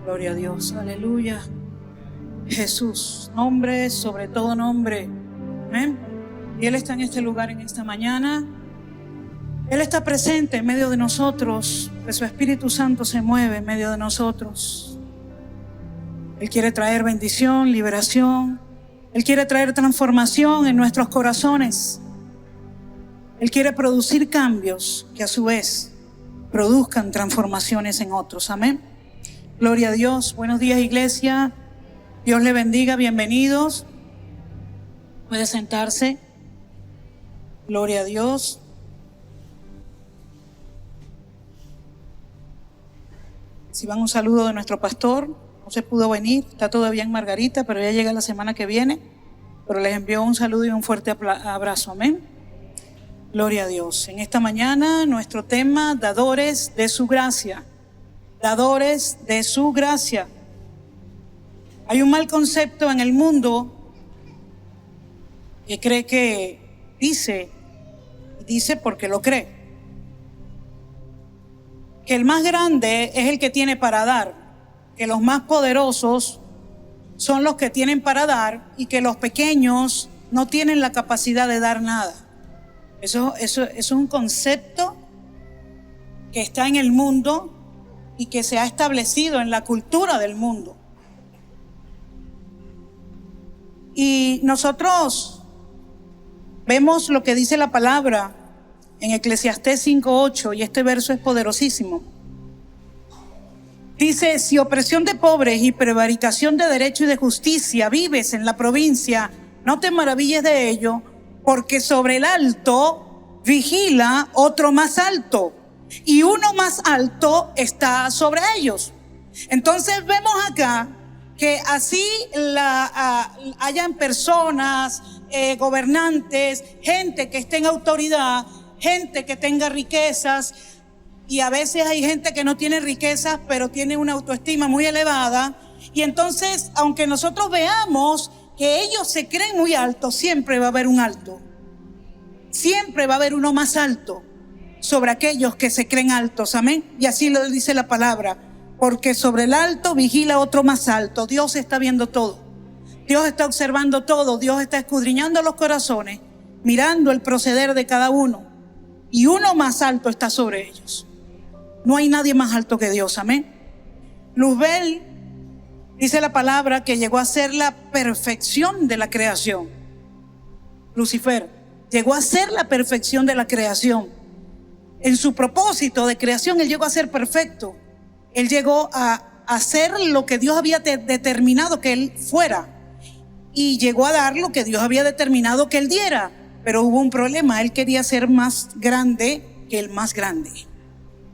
Gloria a Dios, aleluya. Jesús, nombre sobre todo nombre. Amén. Y Él está en este lugar en esta mañana. Él está presente en medio de nosotros, que su Espíritu Santo se mueve en medio de nosotros. Él quiere traer bendición, liberación. Él quiere traer transformación en nuestros corazones. Él quiere producir cambios que a su vez produzcan transformaciones en otros. Amén. Gloria a Dios. Buenos días, iglesia. Dios le bendiga. Bienvenidos. Puede sentarse. Gloria a Dios. Si van un saludo de nuestro pastor. No se pudo venir. Está todavía en Margarita, pero ya llega la semana que viene. Pero les envío un saludo y un fuerte abrazo. Amén. Gloria a Dios. En esta mañana nuestro tema, dadores de su gracia. Dadores de su gracia. Hay un mal concepto en el mundo que cree que dice porque lo cree, que el más grande es el que tiene para dar, que los más poderosos son los que tienen para dar y que los pequeños no tienen la capacidad de dar nada. Eso es un concepto que está en el mundo y que se ha establecido en la cultura del mundo. Y nosotros vemos lo que dice la palabra en Eclesiastés 5:8, y este verso es poderosísimo. Dice: si opresión de pobres y prevaricación de derecho y de justicia vives en la provincia, no te maravilles de ello, porque sobre el alto vigila otro más alto, y uno más alto está sobre ellos. Entonces vemos acá que así hayan personas, gobernantes, gente que esté en autoridad, gente que tenga riquezas, y a veces hay gente que no tiene riquezas pero tiene una autoestima muy elevada. Y entonces, aunque nosotros veamos que ellos se creen muy altos, siempre va a haber un alto. Siempre va a haber uno más alto sobre aquellos que se creen altos. Amén. Y así lo dice la palabra. Porque sobre el alto vigila otro más alto. Dios está viendo todo. Dios está observando todo. Dios está escudriñando los corazones, mirando el proceder de cada uno. Y uno más alto está sobre ellos. No hay nadie más alto que Dios. Amén. Luzbel dice la palabra que llegó a ser la perfección de la creación. Lucifer llegó a ser la perfección de la creación. En su propósito de creación, él llegó a ser perfecto. Él llegó a hacer lo que Dios había determinado que él fuera. Y llegó a dar lo que Dios había determinado que él diera. Pero hubo un problema. Él quería ser más grande que el más grande.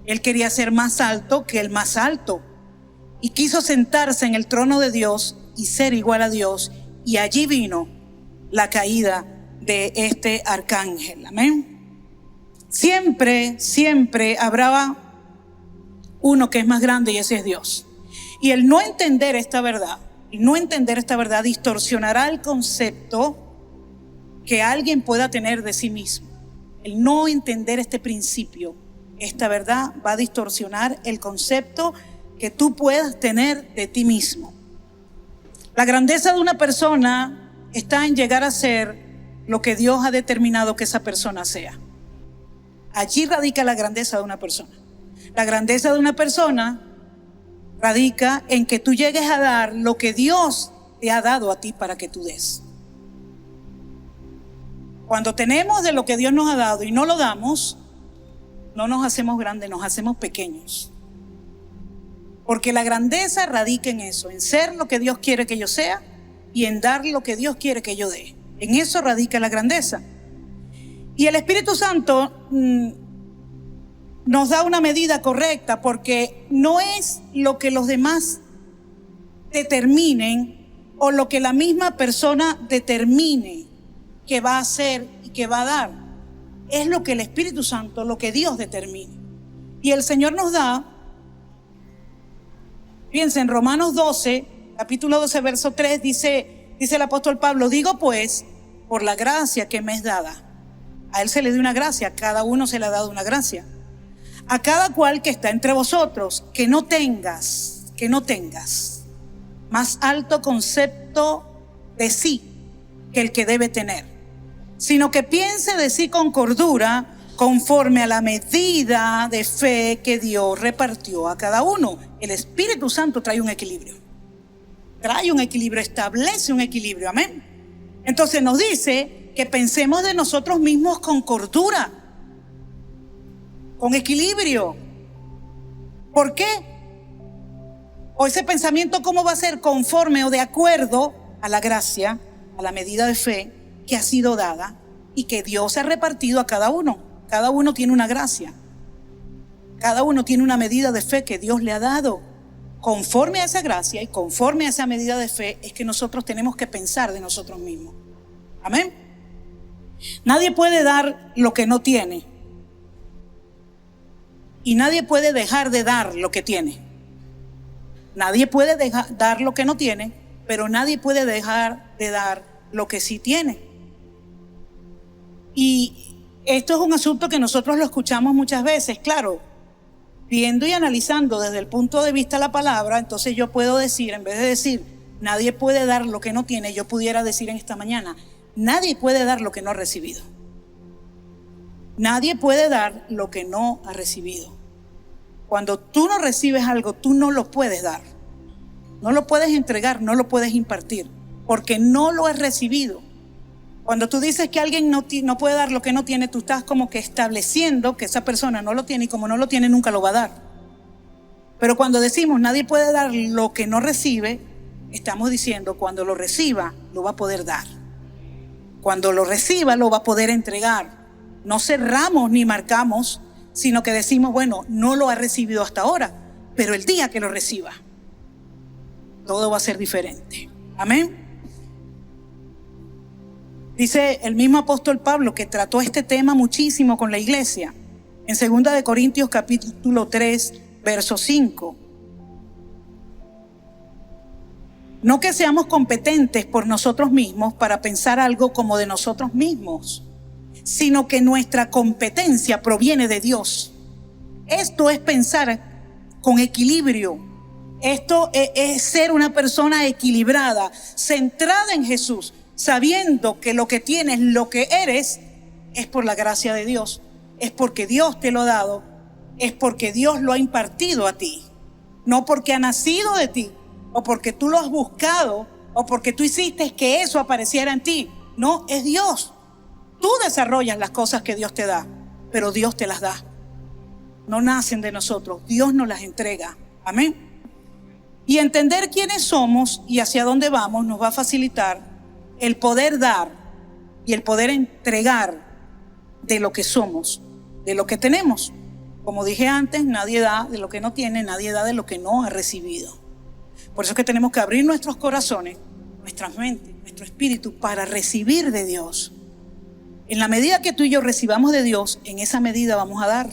Él quería ser más alto que el más alto. Y quiso sentarse en el trono de Dios y ser igual a Dios. Y allí vino la caída de este arcángel. Amén. Siempre habrá uno que es más grande, y ese es Dios. Y el no entender esta verdad, distorsionará el concepto que alguien pueda tener de sí mismo. El no entender este principio, esta verdad, va a distorsionar el concepto que tú puedas tener de ti mismo. La grandeza de una persona está en llegar a ser lo que Dios ha determinado que esa persona sea. Allí radica la grandeza de una persona. La grandeza de una persona radica en que tú llegues a dar lo que Dios te ha dado a ti para que tú des. Cuando tenemos de lo que Dios nos ha dado y no lo damos, no nos hacemos grandes, nos hacemos pequeños. Porque la grandeza radica en eso, en ser lo que Dios quiere que yo sea y en dar lo que Dios quiere que yo dé. En eso radica la grandeza. Y el Espíritu Santo nos da una medida correcta, porque no es lo que los demás determinen o lo que la misma persona determine que va a hacer y que va a dar. Es lo que el Espíritu Santo, lo que Dios determine. Y el Señor nos da, fíjense, en Romanos 12, capítulo 12, verso 3, dice el apóstol Pablo: digo pues, por la gracia que me es dada. A él se le dio una gracia, a cada uno se le ha dado una gracia. A cada cual que está entre vosotros, que no tengas que no tengas más alto concepto de sí que el que debe tener, sino que piense de sí con cordura, conforme a la medida de fe que Dios repartió a cada uno. El Espíritu Santo trae un equilibrio. Establece un equilibrio, amén. Entonces nos dice que pensemos de nosotros mismos con cordura, con equilibrio. ¿Por qué? O ese pensamiento, ¿cómo va a ser? Conforme o de acuerdo a la gracia, a la medida de fe que ha sido dada y que Dios ha repartido a cada uno. Cada uno tiene una gracia. Cada uno tiene una medida de fe que Dios le ha dado. Conforme a esa gracia y conforme a esa medida de fe es que nosotros tenemos que pensar de nosotros mismos. Amén. Nadie puede dar lo que no tiene. Y nadie puede dejar de dar lo que tiene. Nadie puede dar lo que no tiene, pero nadie puede dejar de dar lo que sí tiene. Y esto es un asunto que nosotros lo escuchamos muchas veces, claro, viendo y analizando desde el punto de vista de la palabra. Entonces yo puedo decir, en vez de decir, nadie puede dar lo que no tiene, yo pudiera decir en esta mañana, nadie puede dar lo que no ha recibido. Nadie puede dar lo que no ha recibido. Cuando tú no recibes algo, tú no lo puedes dar. No lo puedes entregar, no lo puedes impartir, porque no lo has recibido. Cuando tú dices que alguien no puede dar lo que no tiene, tú estás como que estableciendo que esa persona no lo tiene, y como no lo tiene, nunca lo va a dar. Pero cuando decimos nadie puede dar lo que no recibe, estamos diciendo cuando lo reciba, lo va a poder dar. Cuando lo reciba, lo va a poder entregar. No cerramos ni marcamos, sino que decimos, bueno, no lo ha recibido hasta ahora, pero el día que lo reciba, todo va a ser diferente. Amén. Dice el mismo apóstol Pablo, que trató este tema muchísimo con la iglesia, en 2 Corintios capítulo 3, verso 5. No que seamos competentes por nosotros mismos para pensar algo como de nosotros mismos, sino que nuestra competencia proviene de Dios. Esto es pensar con equilibrio. Esto es ser una persona equilibrada, centrada en Jesús, sabiendo que lo que tienes, lo que eres, es por la gracia de Dios. Es porque Dios te lo ha dado, es porque Dios lo ha impartido a ti. No porque ha nacido de ti, o porque tú lo has buscado, o porque tú hiciste que eso apareciera en ti. No, es Dios. Tú desarrollas las cosas que Dios te da, pero Dios te las da. No nacen de nosotros, Dios nos las entrega. Amén. Y entender quiénes somos y hacia dónde vamos nos va a facilitar el poder dar y el poder entregar de lo que somos, de lo que tenemos. Como dije antes, nadie da de lo que no tiene, nadie da de lo que no ha recibido. Por eso es que tenemos que abrir nuestros corazones, nuestras mentes, nuestro espíritu para recibir de Dios. En la medida que tú y yo recibamos de Dios, en esa medida vamos a dar.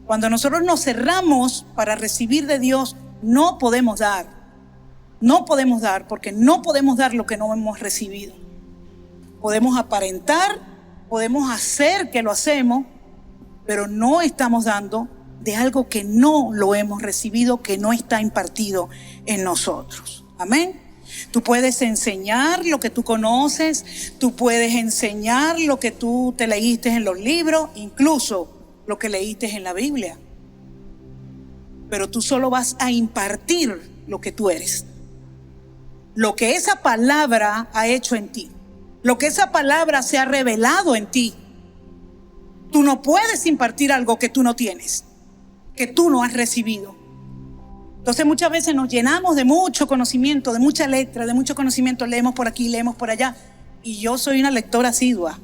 Cuando nosotros nos cerramos para recibir de Dios, no podemos dar. No podemos dar porque no podemos dar lo que no hemos recibido. Podemos aparentar, podemos hacer que lo hacemos, pero no estamos dando de algo que no lo hemos recibido, que no está impartido en nosotros. Amén. Tú puedes enseñar lo que tú conoces, tú puedes enseñar lo que tú te leíste en los libros, incluso lo que leíste en la Biblia. Pero tú solo vas a impartir lo que tú eres. Lo que esa palabra ha hecho en ti, lo que esa palabra se ha revelado en ti. Tú no puedes impartir algo que tú no tienes, que tú no has recibido. Entonces muchas veces nos llenamos de mucho conocimiento, de mucha letra, de mucho conocimiento, leemos por aquí, leemos por allá. Y yo soy una lectora asidua.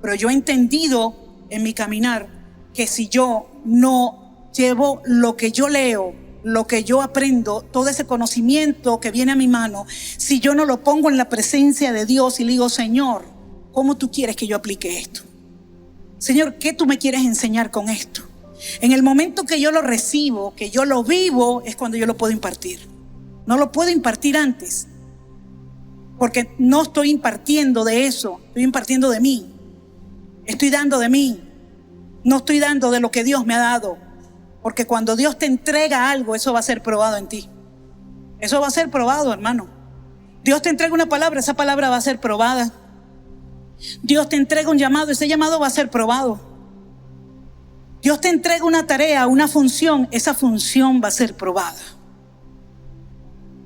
Pero yo he entendido en mi caminar que si yo no llevo lo que yo leo, lo que yo aprendo, todo ese conocimiento que viene a mi mano, si yo no lo pongo en la presencia de Dios y le digo, Señor, ¿cómo tú quieres que yo aplique esto? Señor, ¿qué tú me quieres enseñar con esto? En el momento que yo lo recibo, que yo lo vivo, es cuando yo lo puedo impartir. No lo puedo impartir antes, porque no estoy impartiendo de eso, estoy impartiendo de mí. Estoy dando de mí, no estoy dando de lo que Dios me ha dado, Porque cuando Dios te entrega algo, eso va a ser probado en ti. Eso va a ser probado, hermano. Dios te entrega una palabra, esa palabra va a ser probada. Dios te entrega un llamado, ese llamado va a ser probado. Dios te entrega una tarea, una función, esa función va a ser probada.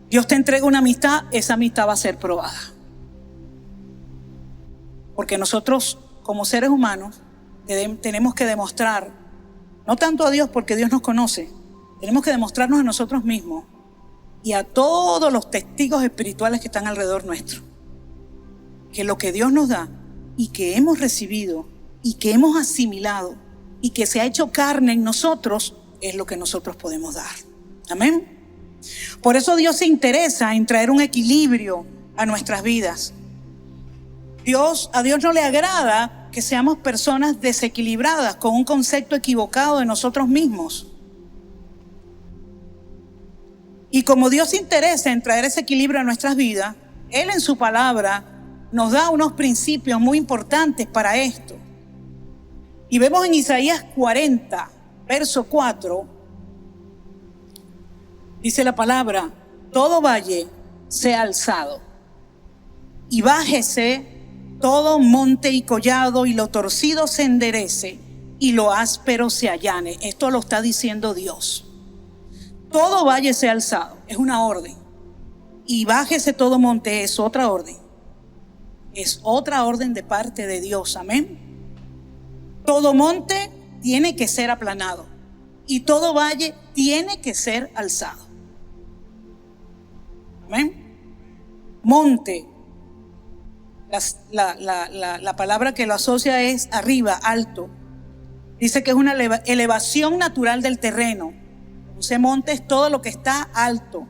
Dios te entrega una amistad, esa amistad va a ser probada. Porque nosotros, como seres humanos, tenemos que demostrar, no tanto a Dios porque Dios nos conoce, tenemos que demostrarnos a nosotros mismos y a todos los testigos espirituales que están alrededor nuestro, que lo que Dios nos da y que hemos recibido y que hemos asimilado y que se ha hecho carne en nosotros es lo que nosotros podemos dar. Amén. Por eso Dios se interesa en traer un equilibrio a nuestras vidas. A Dios no le agrada que seamos personas desequilibradas con un concepto equivocado de nosotros mismos. Y como Dios se interesa en traer ese equilibrio a nuestras vidas, Él en su palabra nos da unos principios muy importantes para esto. Y vemos en Isaías 40, verso 4, dice la palabra: todo valle sea alzado y bájese todo monte y collado, y lo torcido se enderece y lo áspero se allane. Esto lo está diciendo Dios. Todo valle sea alzado, es una orden. Y bájese todo monte, es otra orden. Es otra orden de parte de Dios, amén. Todo monte tiene que ser aplanado y todo valle tiene que ser alzado. Amén. Monte, la palabra que lo asocia es arriba, alto. Dice que es una elevación natural del terreno. Entonces monte es todo lo que está alto.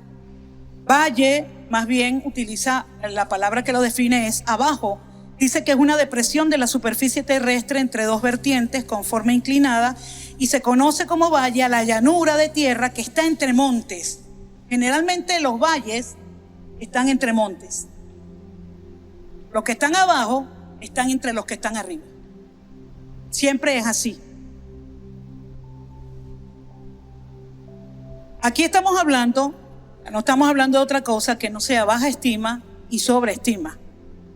Valle, más bien utiliza la palabra que lo define, es abajo. Dice que es una depresión de la superficie terrestre entre dos vertientes con forma inclinada y se conoce como valle a la llanura de tierra que está entre montes. Generalmente los valles están entre montes. Los que están abajo están entre los que están arriba. Siempre es así. Aquí estamos hablando, no estamos hablando de otra cosa que no sea baja estima y sobreestima.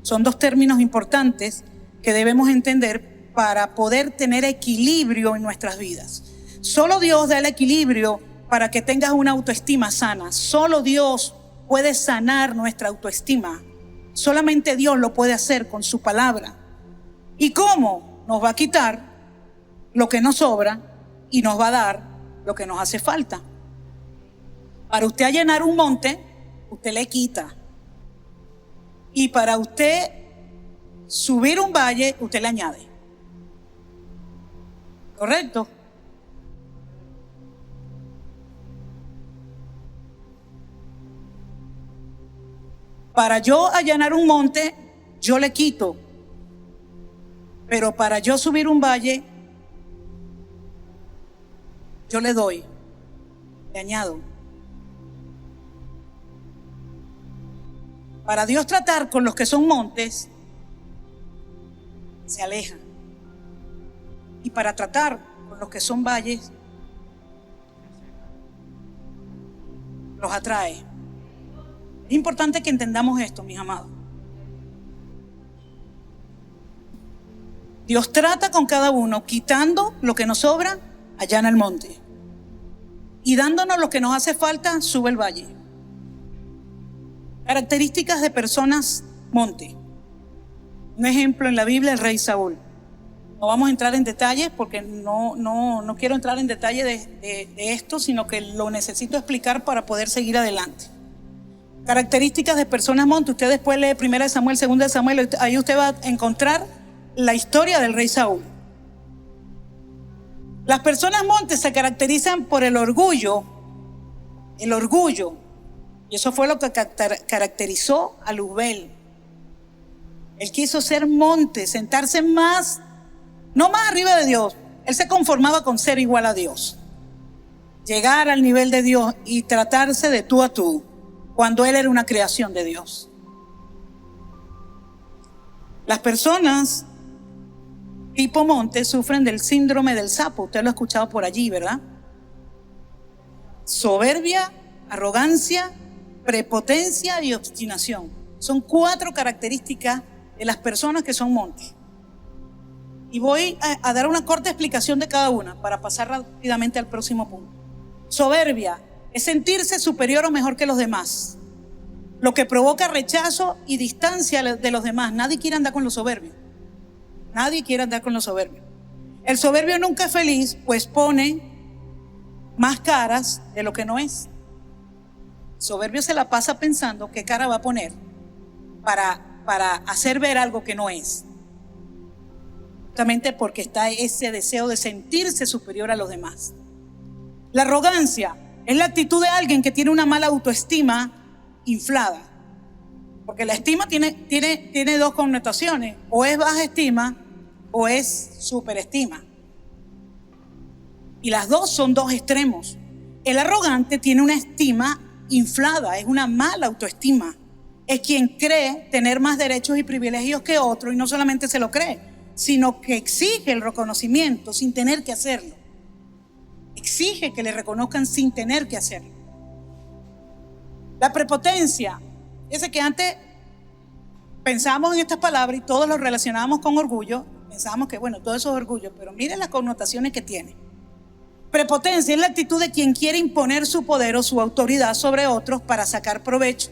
Son dos términos importantes que debemos entender para poder tener equilibrio en nuestras vidas. Solo Dios da el equilibrio para que tengas una autoestima sana. Solo Dios puede sanar nuestra autoestima. Solamente Dios lo puede hacer con su palabra. ¿Y cómo? Nos va a quitar lo que nos sobra y nos va a dar lo que nos hace falta. Para usted allanar un monte, usted le quita. Y para usted subir un valle, usted le añade. ¿Correcto? Para yo allanar un monte, yo le quito. Pero para yo subir un valle, yo le doy, le añado. Para Dios tratar con los que son montes, se aleja. Y para tratar con los que son valles, los atrae. Es importante que entendamos esto, mis amados. Dios trata con cada uno, quitando lo que nos sobra, allana el monte. Y dándonos lo que nos hace falta, sube el valle. Características de personas monte. Un ejemplo en la Biblia, el rey Saúl. No vamos a entrar en detalles porque no quiero entrar en detalle de esto, sino que lo necesito explicar para poder seguir adelante. Características de personas monte. Usted después lee 1 Samuel, 2 Samuel, ahí usted va a encontrar la historia del rey Saúl. Las personas monte se caracterizan por el orgullo. El orgullo. Y eso fue lo que caracterizó a Luzbel. Él quiso ser monte, sentarse más, no más arriba de Dios. Él se conformaba con ser igual a Dios. Llegar al nivel de Dios y tratarse de tú a tú, cuando él era una creación de Dios. Las personas tipo monte sufren del síndrome del sapo. Usted lo ha escuchado por allí, ¿verdad? soberbia, arrogancia, prepotencia y obstinación. Son 4 características de las personas que son monte. Y voy a dar una corta explicación de cada una para pasar rápidamente al próximo punto. Soberbia es sentirse superior o mejor que los demás, lo que provoca rechazo y distancia de los demás. Nadie quiere andar con los soberbios. Nadie quiere andar con los soberbios. El soberbio nunca es feliz, pues pone más caras de lo que no es. El soberbio se la pasa pensando qué cara va a poner para hacer ver algo que no es. Justamente porque está ese deseo de sentirse superior a los demás. La arrogancia es la actitud de alguien que tiene una mala autoestima inflada. Porque la estima tiene 2 connotaciones. O es baja estima o es superestima. Y las dos son 2 extremos. El arrogante tiene una estima inflada, es una mala autoestima. Es quien cree tener más derechos y privilegios que otro, y no solamente se lo cree, sino que exige el reconocimiento sin tener que hacerlo. Exige que le reconozcan sin tener que hacerlo. La prepotencia, ese que antes pensábamos en estas palabras y todos lo relacionábamos con orgullo, pensábamos que bueno, todo eso es orgullo, pero miren las connotaciones que tiene. Prepotencia es la actitud de quien quiere imponer su poder o su autoridad sobre otros para sacar provecho,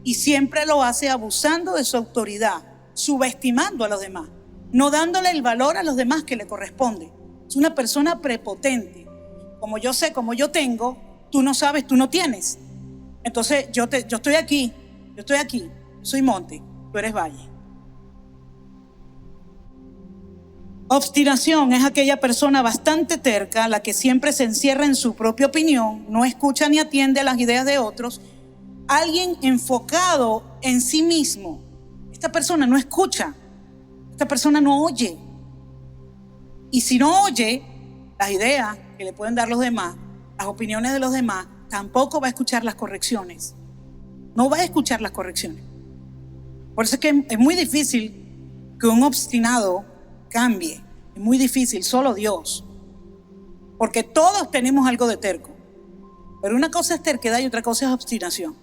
y siempre lo hace abusando de su autoridad, subestimando a los demás, no dándole el valor a los demás que le corresponde. Es una persona prepotente. Como yo sé, como yo tengo, tú no sabes, tú no tienes. Entonces yo estoy aquí, yo soy monte, tú eres valle. Obstinación es aquella persona bastante terca, la que siempre se encierra en su propia opinión, no escucha ni atiende a las ideas de otros. Alguien enfocado en sí mismo. Esta persona no escucha, esta persona no oye. Y si no oye las ideas que le pueden dar los demás, las opiniones de los demás, tampoco va a escuchar las correcciones. No va a escuchar las correcciones. Por eso es que es muy difícil que un obstinado cambie. Es muy difícil, solo Dios. Porque todos tenemos algo de terco. Pero una cosa es terquedad y otra cosa es obstinación.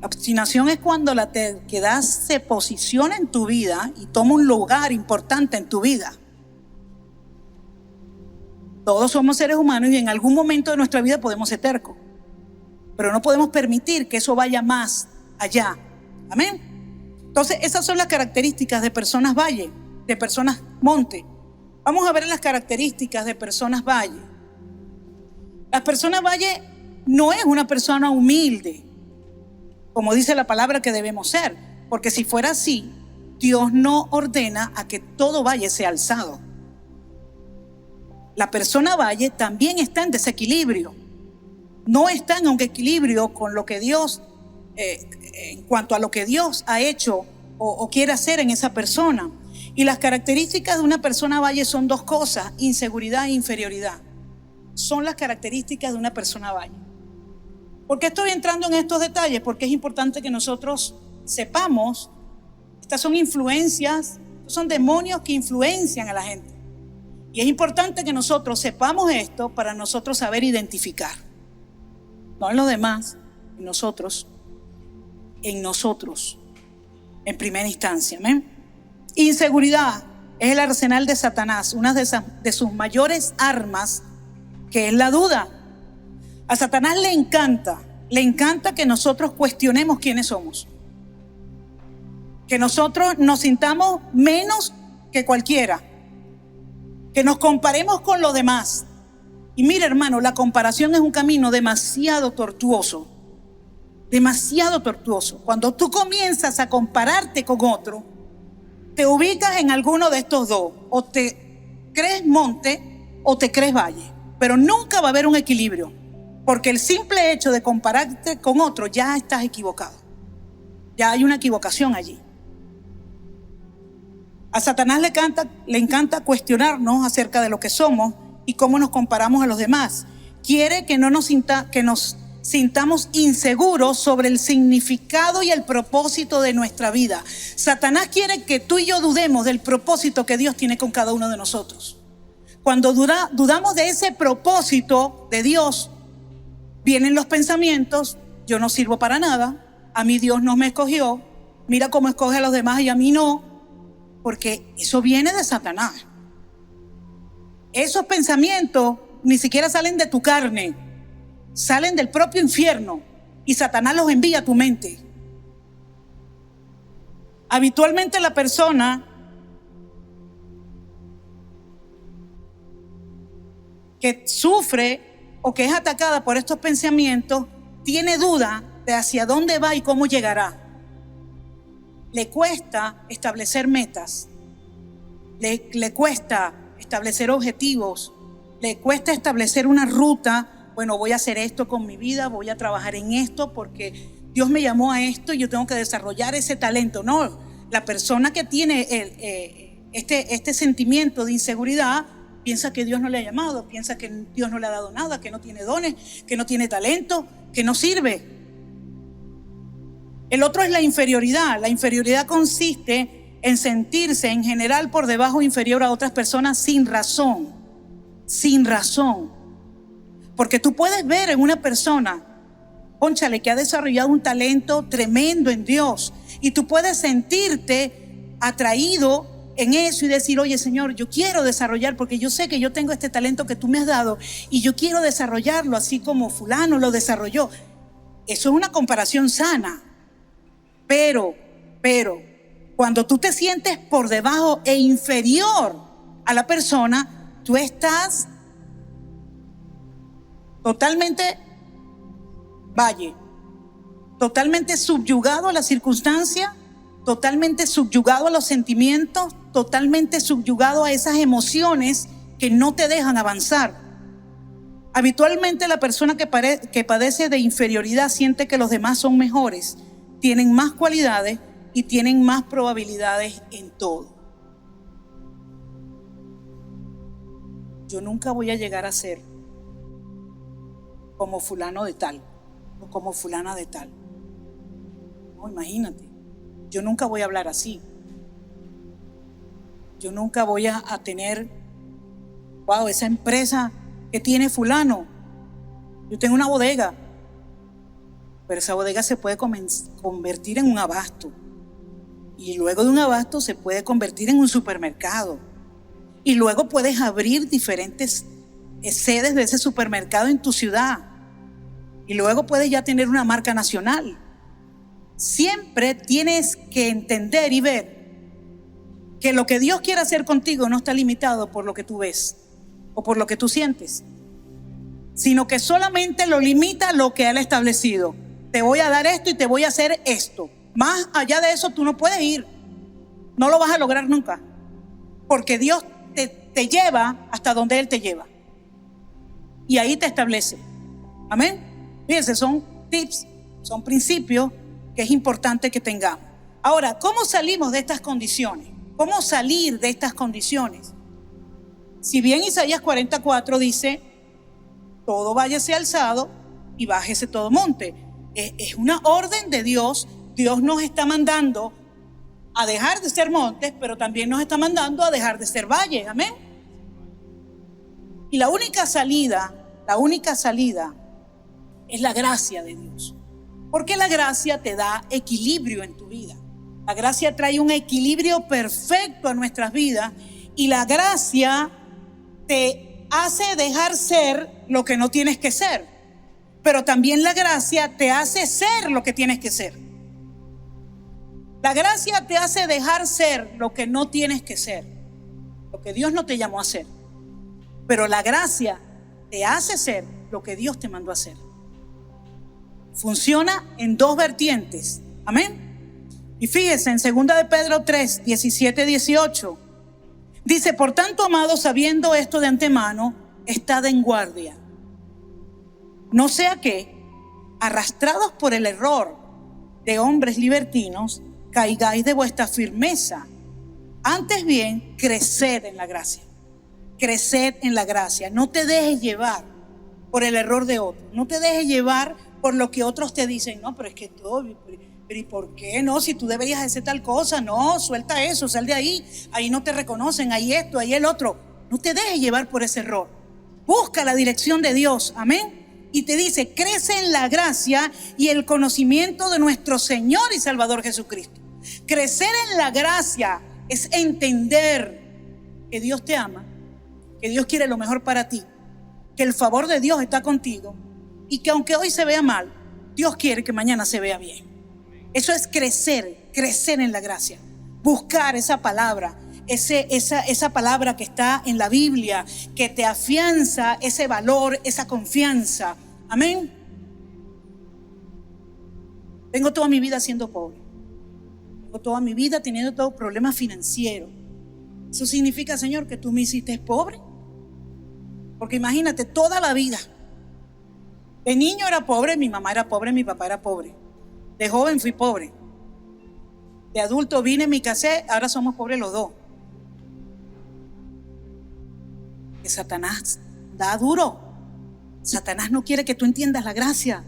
La obstinación es cuando la terquedad se posiciona en tu vida y toma un lugar importante en tu vida. Todos somos seres humanos y en algún momento de nuestra vida podemos ser tercos. Pero no podemos permitir que eso vaya más allá. Amén. Entonces, esas son las características de personas valle, de personas monte. Vamos a ver las características de personas valle. La persona valle no es una persona humilde, como dice la palabra que debemos ser, porque si fuera así, Dios no ordena a que todo valle sea alzado. La persona valle también está en desequilibrio, no está en un equilibrio con lo que Dios, en cuanto a lo que Dios ha hecho o quiere hacer en esa persona. Y las características de una persona valle son 2 cosas: inseguridad e inferioridad. Son las características de una persona valle. ¿Por qué estoy entrando en estos detalles? Porque es importante que nosotros sepamos, estas son influencias, son demonios que influencian a la gente. Y es importante que nosotros sepamos esto para nosotros saber identificar. No en los demás, en nosotros, en primera instancia. ¿Amén? Inseguridad es el arsenal de Satanás, una de sus mayores armas, que es la duda. A Satanás le encanta que nosotros cuestionemos quiénes somos. Que nosotros nos sintamos menos que cualquiera. Que nos comparemos con los demás. Y mira, hermano, la comparación es un camino demasiado tortuoso. Demasiado tortuoso. Cuando tú comienzas a compararte con otro, te ubicas en alguno de estos 2. O te crees monte o te crees valle. Pero nunca va a haber un equilibrio. Porque el simple hecho de compararte con otro, ya estás equivocado. Ya hay una equivocación allí. A Satanás le encanta cuestionarnos acerca de lo que somos y cómo nos comparamos a los demás. Quiere que nos sintamos inseguros sobre el significado y el propósito de nuestra vida. Satanás quiere que tú y yo dudemos del propósito que Dios tiene con cada uno de nosotros. Cuando dudamos de ese propósito de Dios, vienen los pensamientos: yo no sirvo para nada, a mí Dios no me escogió, mira cómo escoge a los demás y a mí no, porque eso viene de Satanás. Esos pensamientos ni siquiera salen de tu carne, salen del propio infierno y Satanás los envía a tu mente. Habitualmente la persona que sufre o que es atacada por estos pensamientos tiene duda de hacia dónde va y cómo llegará. Le cuesta establecer metas, le cuesta establecer objetivos, le cuesta establecer una ruta. Bueno, voy a hacer esto con mi vida, voy a trabajar en esto porque Dios me llamó a esto y yo tengo que desarrollar ese talento. No, la persona que tiene este sentimiento de inseguridad piensa que Dios no le ha llamado, piensa que Dios no le ha dado nada, que no tiene dones, que no tiene talento, que no sirve. El otro es la inferioridad. La inferioridad consiste en sentirse en general por debajo, inferior a otras personas sin razón. Sin razón. Porque tú puedes ver en una persona, cónchale, que ha desarrollado un talento tremendo en Dios, y tú puedes sentirte atraído en eso y decir: oye, Señor, yo quiero desarrollar, porque yo sé que yo tengo este talento que tú me has dado y yo quiero desarrollarlo así como fulano lo desarrolló. Eso es una comparación sana. Pero, cuando tú te sientes por debajo e inferior a la persona, tú estás totalmente totalmente subyugado a la circunstancia, totalmente subyugado a los sentimientos, totalmente subyugado a esas emociones que no te dejan avanzar. Habitualmente la persona que padece de inferioridad siente que los demás son mejores, tienen más cualidades y tienen más probabilidades en todo. Yo nunca voy a llegar a ser como fulano de tal o como fulana de tal. No, imagínate, yo nunca voy a hablar así. Yo nunca voy a tener, wow, esa empresa que tiene fulano. Yo tengo una bodega, pero esa bodega se puede convertir en un abasto. Y luego de un abasto se puede convertir en un supermercado. Y luego puedes abrir diferentes sedes de ese supermercado en tu ciudad. Y luego puedes ya tener una marca nacional. Siempre tienes que entender y ver que lo que Dios quiere hacer contigo no está limitado por lo que tú ves o por lo que tú sientes, sino que solamente lo limita lo que Él ha establecido. Te voy a dar esto y te voy a hacer esto. Más allá de eso tú no puedes ir. No lo vas a lograr nunca. Porque Dios te lleva hasta donde Él te lleva. Y ahí te establece. Amén. Fíjense, son tips, son principios que es importante que tengamos. Ahora, ¿cómo salimos de estas condiciones? ¿Cómo salir de estas condiciones? Si bien Isaías 44 dice: todo valle sea alzado y bájese todo monte. Es una orden de Dios. Dios nos está mandando a dejar de ser montes, pero también nos está mandando a dejar de ser valles. Amén. Y la única salida es la gracia de Dios. Porque la gracia te da equilibrio en tu vida. La gracia trae un equilibrio perfecto a nuestras vidas, y la gracia te hace dejar ser lo que no tienes que ser. Pero también la gracia te hace ser lo que tienes que ser. La gracia te hace dejar ser lo que no tienes que ser, lo que Dios no te llamó a ser. Pero la gracia te hace ser lo que Dios te mandó a hacer. Funciona en dos vertientes. Amén. Y fíjense, en 2 de Pedro 3, 17, 18, dice: por tanto, amados, sabiendo esto de antemano, estad en guardia. No sea que, arrastrados por el error de hombres libertinos, caigáis de vuestra firmeza. Antes bien, creced en la gracia. Creced en la gracia. No te dejes llevar por el error de otros. No te dejes llevar por lo que otros te dicen. No, pero es que todo, pero ¿y por qué no? Si tú deberías hacer tal cosa. No, suelta eso, sal de ahí. Ahí no te reconocen, ahí esto, ahí el otro. No te dejes llevar por ese error. Busca la dirección de Dios. Amén. Y te dice, crece en la gracia y el conocimiento de nuestro Señor y Salvador Jesucristo. Crecer en la gracia es entender que Dios te ama, que Dios quiere lo mejor para ti, que el favor de Dios está contigo y que aunque hoy se vea mal, Dios quiere que mañana se vea bien. Eso es crecer en la gracia. Buscar esa palabra, esa palabra que está en la Biblia, que te afianza ese valor, esa confianza. Amén. Tengo toda mi vida siendo pobre. Tengo toda mi vida teniendo todo problemas financieros. Eso significa, Señor, que tú me hiciste pobre. Porque imagínate, toda la vida. De niño era pobre, mi mamá era pobre, mi papá era pobre. De joven fui pobre. De adulto vine, me casé, ahora somos pobres los dos. Que Satanás da duro. Satanás no quiere que tú entiendas la gracia.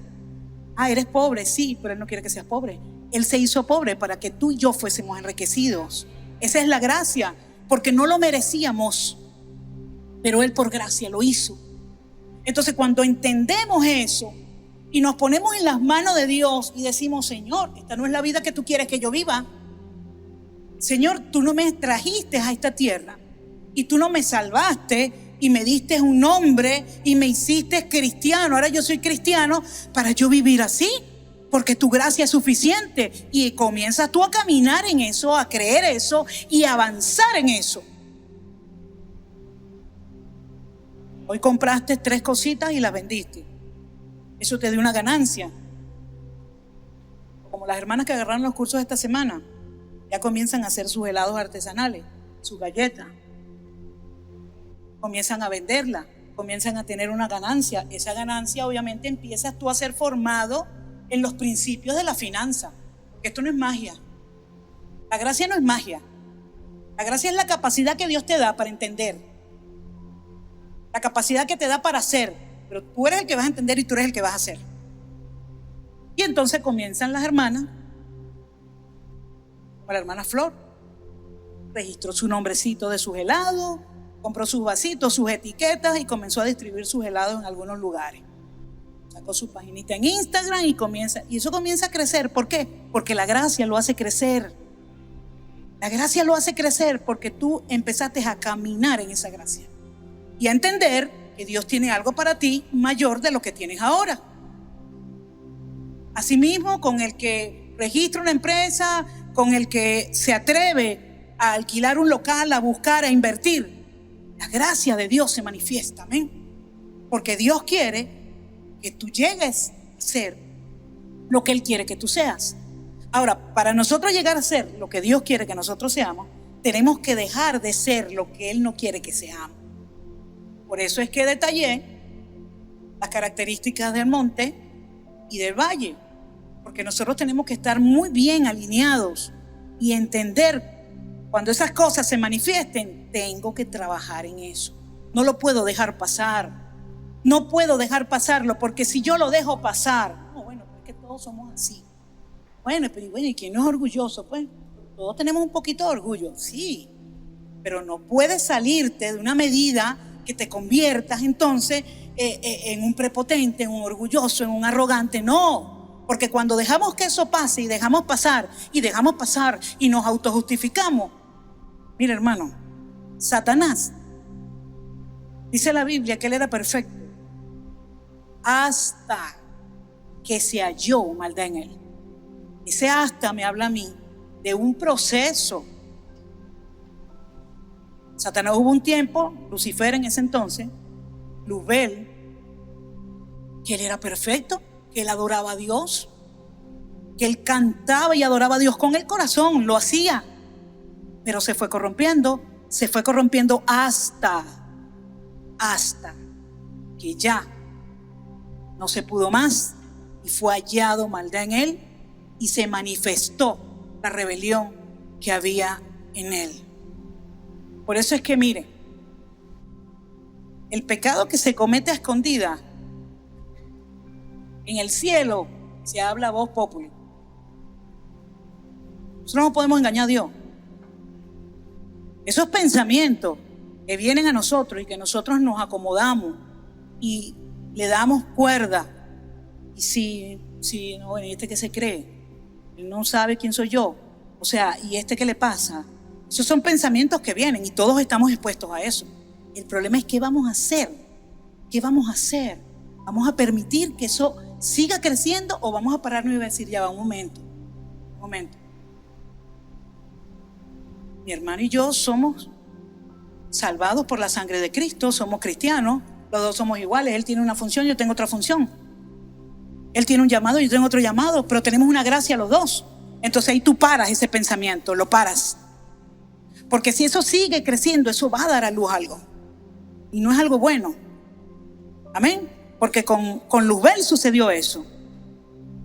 Eres pobre, sí, pero él no quiere que seas pobre. Él se hizo pobre para que tú y yo fuésemos enriquecidos. Esa es la gracia, porque no lo merecíamos, pero él por gracia lo hizo. Entonces, cuando entendemos eso y nos ponemos en las manos de Dios y decimos, Señor, esta no es la vida que tú quieres que yo viva. Señor, tú no me trajiste a esta tierra y tú no me salvaste y me diste un nombre y me hiciste cristiano. Ahora yo soy cristiano para yo vivir así, porque tu gracia es suficiente. Y comienzas tú a caminar en eso, a creer eso y a avanzar en eso. Hoy compraste 3 cositas y las vendiste. Eso te dio una ganancia. Como las hermanas que agarraron los cursos esta semana, ya comienzan a hacer sus helados artesanales, sus galletas. Comienzan a venderla, comienzan a tener una ganancia. Esa ganancia obviamente empiezas tú a ser formado en los principios de la finanza. Porque esto no es magia. La gracia no es magia. La gracia es la capacidad que Dios te da para entender. La capacidad que te da para hacer. Pero tú eres el que vas a entender y tú eres el que vas a hacer. Y entonces comienzan las hermanas, como la hermana Flor. Registró su nombrecito de sus helados, compró sus vasitos, sus etiquetas y comenzó a distribuir sus helados en algunos lugares. Sacó su paginita en Instagram y eso comienza a crecer. ¿Por qué? Porque la gracia lo hace crecer. La gracia lo hace crecer porque tú empezaste a caminar en esa gracia y a entender que Dios tiene algo para ti mayor de lo que tienes ahora. Asimismo, con el que registra una empresa, con el que se atreve a alquilar un local, a buscar, a invertir, la gracia de Dios se manifiesta, amén. Porque Dios quiere que tú llegues a ser lo que Él quiere que tú seas. Ahora, para nosotros llegar a ser lo que Dios quiere que nosotros seamos, tenemos que dejar de ser lo que Él no quiere que seamos. Por eso es que detallé las características del monte y del valle, porque nosotros tenemos que estar muy bien alineados y entender cuando esas cosas se manifiesten, tengo que trabajar en eso. No lo puedo dejar pasar. No puedo dejar pasarlo, porque si yo lo dejo pasar, bueno, es que todos somos así. Bueno, ¿y quién no es orgulloso? Pues todos tenemos un poquito de orgullo, sí, pero no puedes salirte de una medida que te conviertas entonces en un prepotente, en un orgulloso, en un arrogante. No, porque cuando dejamos que eso pase y dejamos pasar y nos autojustificamos, mira, hermano, Satanás, dice la Biblia que él era perfecto hasta que se halló maldad en él. Ese hasta me habla a mí de un proceso. Satanás hubo un tiempo, Lucifer en ese entonces, Luzbel, que él era perfecto, que él adoraba a Dios, que él cantaba y adoraba a Dios con el corazón, lo hacía, pero se fue corrompiendo hasta que ya no se pudo más y fue hallado maldad en él y se manifestó la rebelión que había en él. Por eso es que mire, el pecado que se comete a escondida, en el cielo se habla a voz populi. Nosotros no podemos engañar a Dios. Esos pensamientos que vienen a nosotros y que nosotros nos acomodamos y le damos cuerda. Y si no, bueno, ¿y este qué se cree? Él no sabe quién soy yo. O sea, ¿y este qué le pasa? Esos son pensamientos que vienen y todos estamos expuestos a eso. El problema es qué vamos a hacer. ¿Qué vamos a hacer? ¿Vamos a permitir que eso siga creciendo o vamos a pararnos y decir, ya va, un momento? Mi hermano y yo somos salvados por la sangre de Cristo, somos cristianos, los dos somos iguales. Él tiene una función, yo tengo otra función. Él tiene un llamado, yo tengo otro llamado, pero tenemos una gracia los dos. Entonces ahí tú paras ese pensamiento, lo paras. Porque si eso sigue creciendo, eso va a dar a luz algo. Y no es algo bueno. Amén. Porque con Luzbel sucedió eso.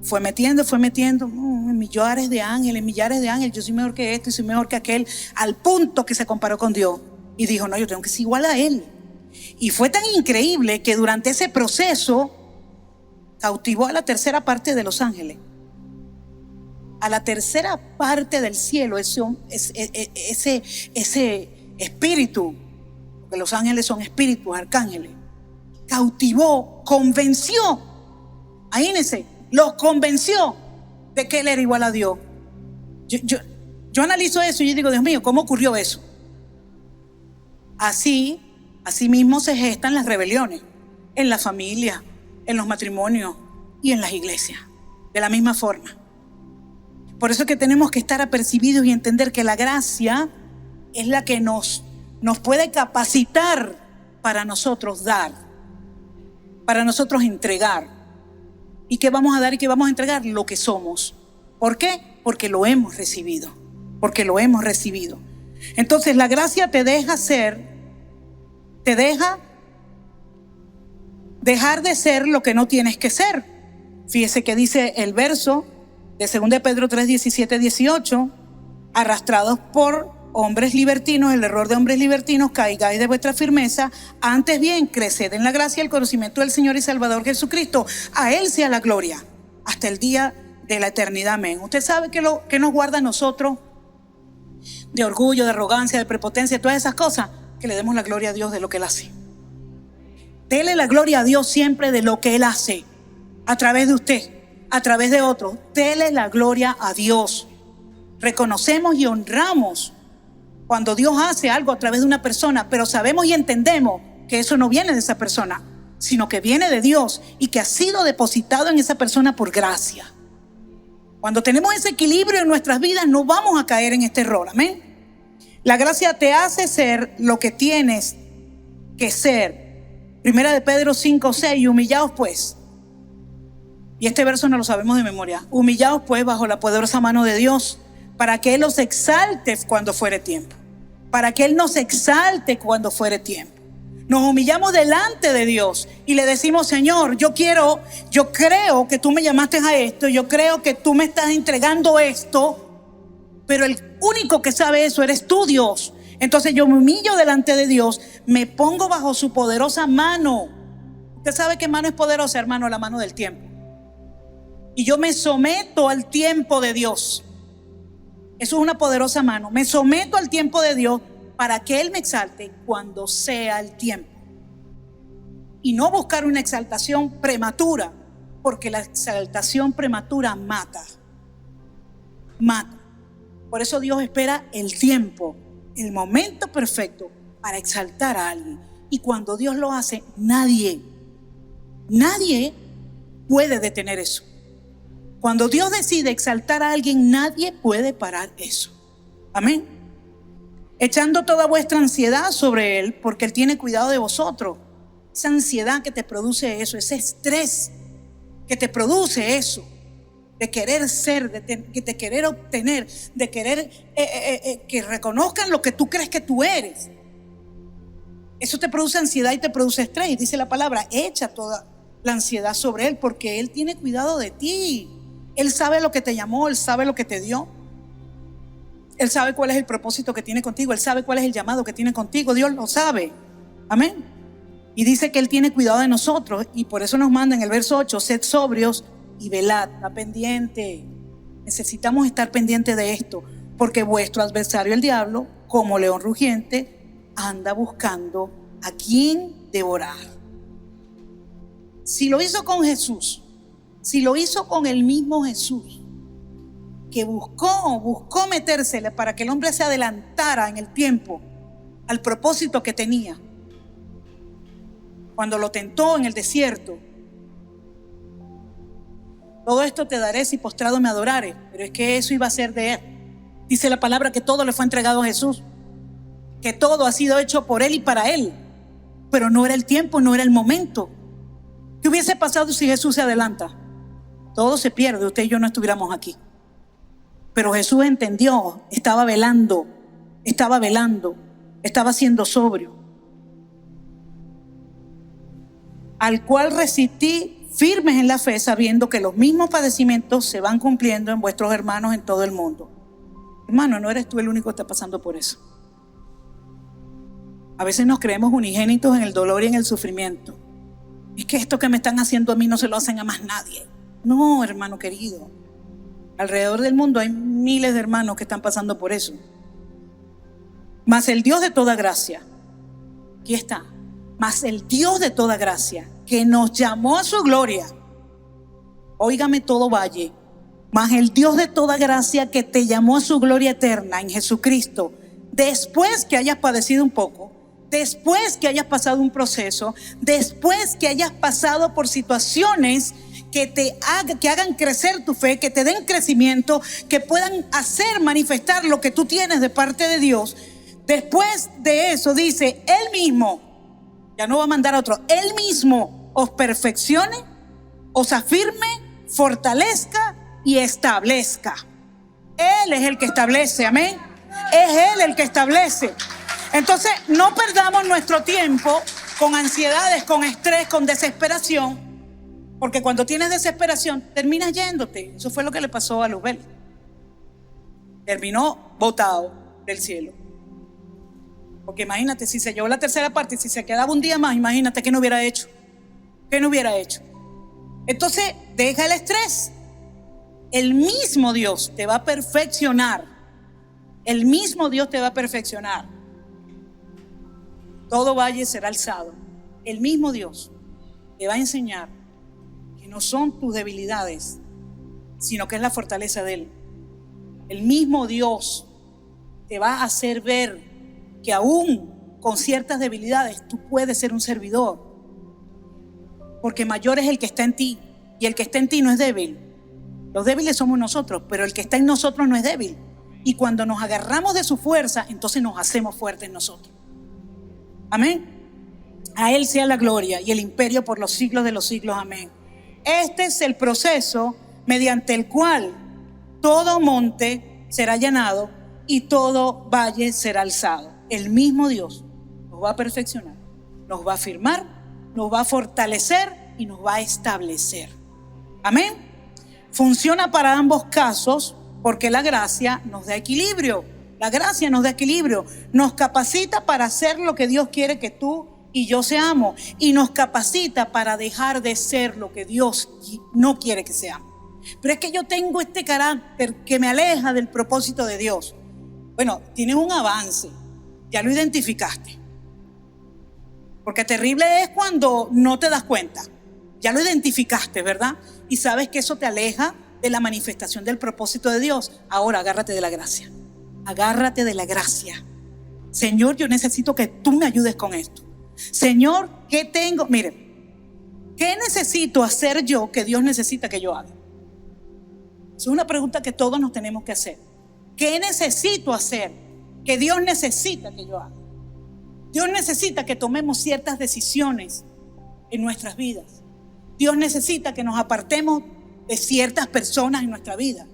Fue metiendo, millares de ángeles, yo soy mejor que esto y soy mejor que aquel, al punto que se comparó con Dios. Y dijo, no, yo tengo que ser igual a él. Y fue tan increíble que durante ese proceso cautivó a la tercera parte de los ángeles. A la tercera parte del cielo, ese espíritu, porque los ángeles son espíritus, arcángeles, cautivó, convenció, imagínense, los convenció de que él era igual a Dios. Yo analizo eso y yo digo, Dios mío, ¿cómo ocurrió eso? Así mismo se gestan las rebeliones en la familia, en los matrimonios y en las iglesias, de la misma forma. Por eso es que tenemos que estar apercibidos y entender que la gracia es la que nos puede capacitar para nosotros dar, para nosotros entregar. ¿Y qué vamos a dar y qué vamos a entregar? Lo que somos. ¿Por qué? Porque lo hemos recibido. Entonces la gracia te deja dejar de ser lo que no tienes que ser. Fíjese que dice el verso de 2 Pedro 3, 17, 18, arrastrados por hombres libertinos, el error de hombres libertinos, caigáis de vuestra firmeza, antes bien creced en la gracia y el conocimiento del Señor y Salvador Jesucristo. A Él sea la gloria hasta el día de la eternidad. Amén. Usted sabe que nos guarda a nosotros de orgullo, de arrogancia, de prepotencia, todas esas cosas, que le demos la gloria a Dios de lo que Él hace. Dele la gloria a Dios siempre de lo que Él hace, a través de usted, a través de otros. Dele la gloria a Dios. Reconocemos y honramos cuando Dios hace algo a través de una persona, pero sabemos y entendemos que eso no viene de esa persona, sino que viene de Dios y que ha sido depositado en esa persona por gracia. Cuando tenemos ese equilibrio en nuestras vidas, no vamos a caer en este error. Amén. La gracia te hace ser lo que tienes que ser. Primera de Pedro 5, 6, humillaos pues. Y este verso no lo sabemos de memoria. Humillaos pues bajo la poderosa mano de Dios, para que Él los exalte cuando fuere tiempo. Para que Él nos exalte cuando fuere tiempo. Nos humillamos delante de Dios y le decimos, Señor, yo creo que tú me llamaste a esto, yo creo que tú me estás entregando esto, pero el único que sabe eso eres tú, Dios. Entonces yo me humillo delante de Dios, me pongo bajo su poderosa mano. Usted sabe qué mano es poderosa, hermano, la mano del tiempo. Y yo me someto al tiempo de Dios. Eso es una poderosa mano. Me someto al tiempo de Dios para que Él me exalte cuando sea el tiempo. Y no buscar una exaltación prematura, porque la exaltación prematura mata. Por eso Dios espera el tiempo, el momento perfecto para exaltar a alguien. Y cuando Dios lo hace, nadie puede detener eso. Cuando Dios decide exaltar a alguien, nadie puede parar eso. Amén. Echando toda vuestra ansiedad sobre Él, porque Él tiene cuidado de vosotros. Esa ansiedad que te produce eso, ese estrés que te produce eso, de querer ser, de querer obtener, de querer que reconozcan lo que tú crees que tú eres. Eso te produce ansiedad y te produce estrés. Y dice la palabra, echa toda la ansiedad sobre Él, porque Él tiene cuidado de ti. Él sabe lo que te llamó, Él sabe lo que te dio. Él sabe cuál es el propósito que tiene contigo, Él sabe cuál es el llamado que tiene contigo. Dios lo sabe. Amén. Y dice que Él tiene cuidado de nosotros, y por eso nos manda en el verso 8, sed sobrios y velad. Está pendiente. Necesitamos estar pendientes de esto, porque vuestro adversario el diablo, como león rugiente, anda buscando a quien devorar. Si lo hizo con Jesús, si lo hizo con el mismo Jesús, que buscó metérsele para que el hombre se adelantara en el tiempo al propósito que tenía, cuando lo tentó en el desierto: todo esto te daré si postrado me adorares. Pero es que eso iba a ser de él. Dice la palabra que todo le fue entregado a Jesús, que todo ha sido hecho por él y para él, pero no era el tiempo, no era el momento. ¿Qué hubiese pasado si Jesús se adelanta? Todo se pierde, usted y yo no estuviéramos aquí. Pero Jesús entendió, estaba velando, estaba siendo sobrio. Al cual resistí firmes en la fe, sabiendo que los mismos padecimientos se van cumpliendo en vuestros hermanos en todo el mundo. Hermano, no eres tú el único que está pasando por eso. A veces nos creemos unigénitos en el dolor y en el sufrimiento. Es que esto que me están haciendo a mí no se lo hacen a más nadie. No, hermano querido. Alrededor del mundo hay miles de hermanos que están pasando por eso. Mas el Dios de toda gracia, aquí está, mas el Dios de toda gracia, que nos llamó a su gloria, óigame todo valle, mas el Dios de toda gracia que te llamó a su gloria eterna en Jesucristo, después que hayas padecido un poco, después que hayas pasado un proceso, después que hayas pasado por situaciones que hagan crecer tu fe, que te den crecimiento, que puedan hacer manifestar lo que tú tienes de parte de Dios. Después de eso dice, Él mismo, ya no va a mandar a otro, Él mismo os perfeccione, os afirme, fortalezca y establezca. Él es el que establece, amén. Es Él el que establece. Entonces, no perdamos nuestro tiempo con ansiedades, con estrés, con desesperación, porque cuando tienes desesperación, terminas yéndote. Eso fue lo que le pasó a Luzbel. Terminó botado del cielo. Porque imagínate, si se llevó la tercera parte, si se quedaba un día más, imagínate qué no hubiera hecho. ¿Qué no hubiera hecho? Entonces, deja el estrés. El mismo Dios te va a perfeccionar. El mismo Dios te va a perfeccionar. Todo valle será alzado. El mismo Dios te va a enseñar que no son tus debilidades, sino que es la fortaleza de Él. El mismo Dios te va a hacer ver que aún con ciertas debilidades tú puedes ser un servidor, porque mayor es el que está en ti, y el que está en ti no es débil. Los débiles somos nosotros, pero el que está en nosotros no es débil. Y cuando nos agarramos de su fuerza, entonces nos hacemos fuertes nosotros. Amén. A Él sea la gloria y el imperio por los siglos de los siglos. Amén. Este es el proceso mediante el cual todo monte será allanado y todo valle será alzado. El mismo Dios nos va a perfeccionar, nos va a afirmar, nos va a fortalecer y nos va a establecer. Amén. Funciona para ambos casos porque la gracia nos da equilibrio. La gracia nos da equilibrio, nos capacita para hacer lo que Dios quiere que tú y yo seamos, y nos capacita para dejar de ser lo que Dios no quiere que seamos. Pero es que yo tengo este carácter que me aleja del propósito de Dios. Bueno, tienes un avance, ya lo identificaste. Porque terrible es cuando no te das cuenta. Ya lo identificaste, ¿verdad? Y sabes que eso te aleja de la manifestación del propósito de Dios. Ahora agárrate de la gracia. Agárrate de la gracia. Señor, yo necesito que tú me ayudes con esto. Señor, ¿qué tengo? Mire, ¿qué necesito hacer yo que Dios necesita que yo haga? Es una pregunta que todos nos tenemos que hacer. ¿Qué necesito hacer que Dios necesita que yo haga? Dios necesita que tomemos ciertas decisiones en nuestras vidas. Dios necesita que nos apartemos de ciertas personas en nuestra vida.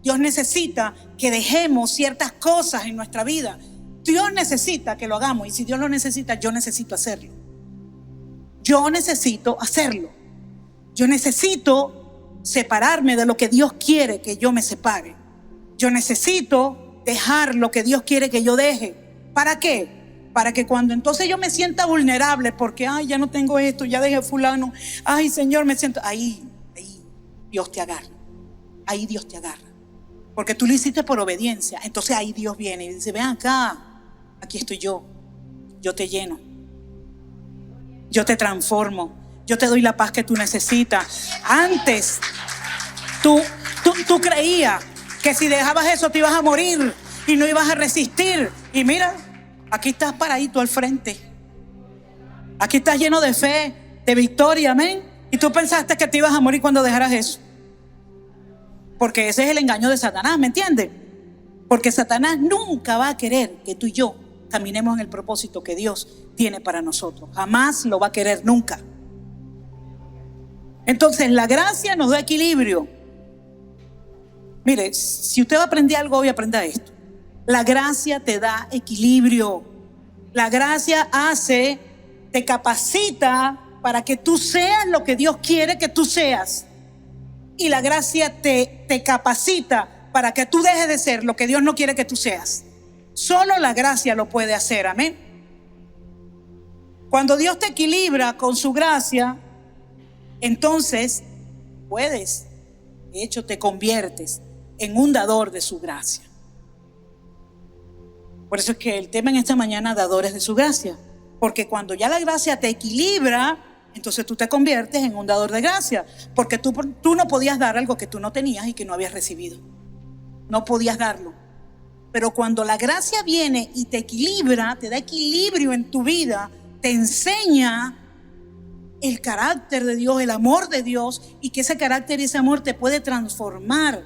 Dios necesita que dejemos ciertas cosas en nuestra vida. Dios necesita que lo hagamos, y si Dios lo necesita, yo necesito hacerlo. Yo necesito hacerlo. Yo necesito separarme de lo que Dios quiere que yo me separe. Yo necesito dejar lo que Dios quiere que yo deje. ¿Para qué? Para que cuando entonces yo me sienta vulnerable, porque ya no tengo esto, ya dejé fulano, Señor, me siento, ahí Dios te agarra. Ahí Dios te agarra. Porque tú lo hiciste por obediencia. Entonces ahí Dios viene y dice, ven acá, aquí estoy yo te lleno, yo te transformo. yo te doy la paz que tú necesitas. Antes, tú creías que si dejabas eso te ibas a morir y no ibas a resistir. Y mira, aquí estás paradito al frente. Aquí estás lleno de fe, de victoria, amén. Y tú pensaste que te ibas a morir cuando dejaras eso. Porque ese es el engaño de Satanás, ¿me entiendes? Porque Satanás nunca va a querer que tú y yo caminemos en el propósito que Dios tiene para nosotros. Jamás lo va a querer, nunca. Entonces la gracia nos da equilibrio. Mire, si usted va a aprender algo hoy, aprenda esto. La gracia te da equilibrio. La gracia te capacita para que tú seas lo que Dios quiere que tú seas. Y la gracia te capacita para que tú dejes de ser lo que Dios no quiere que tú seas. Solo la gracia lo puede hacer, amén. Cuando Dios te equilibra con su gracia, entonces puedes, de hecho te conviertes en un dador de su gracia. Por eso es que el tema en esta mañana, dadores de su gracia. Porque cuando ya la gracia te equilibra, entonces tú te conviertes en un dador de gracia. Porque tú no podías dar algo que tú no tenías y que no habías recibido. No podías darlo. Pero cuando la gracia viene y te equilibra, te da equilibrio en tu vida, te enseña el carácter de Dios, el amor de Dios, y que ese carácter y ese amor te puede transformar,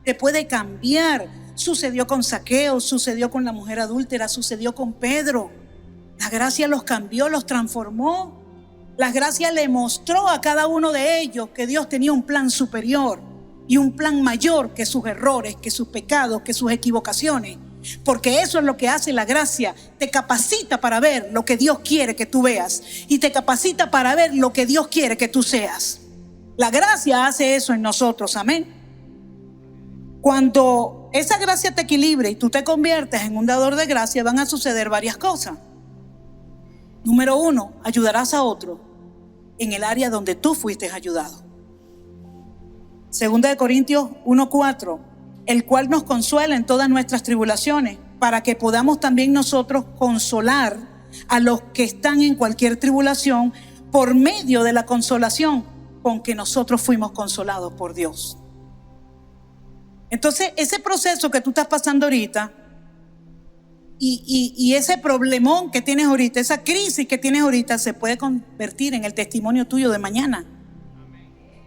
te puede cambiar. Sucedió con Zaqueo, sucedió con la mujer adúltera, sucedió con Pedro. La gracia los cambió, los transformó. La gracia le mostró a cada uno de ellos que Dios tenía un plan superior y un plan mayor que sus errores, que sus pecados, que sus equivocaciones. Porque eso es lo que hace la gracia. Te capacita para ver lo que Dios quiere que tú veas y te capacita para ver lo que Dios quiere que tú seas. La gracia hace eso en nosotros, amén. Cuando esa gracia te equilibre y tú te conviertes en un dador de gracia, van a suceder varias cosas. Número 1, ayudarás a otro en el área donde tú fuiste ayudado. 2 Corintios 1:4, el cual nos consuela en todas nuestras tribulaciones, para que podamos también nosotros consolar a los que están en cualquier tribulación por medio de la consolación con que nosotros fuimos consolados por Dios. Entonces, ese proceso que tú estás pasando ahorita y ese problemón que tienes ahorita, esa crisis que tienes ahorita, se puede convertir en el testimonio tuyo de mañana.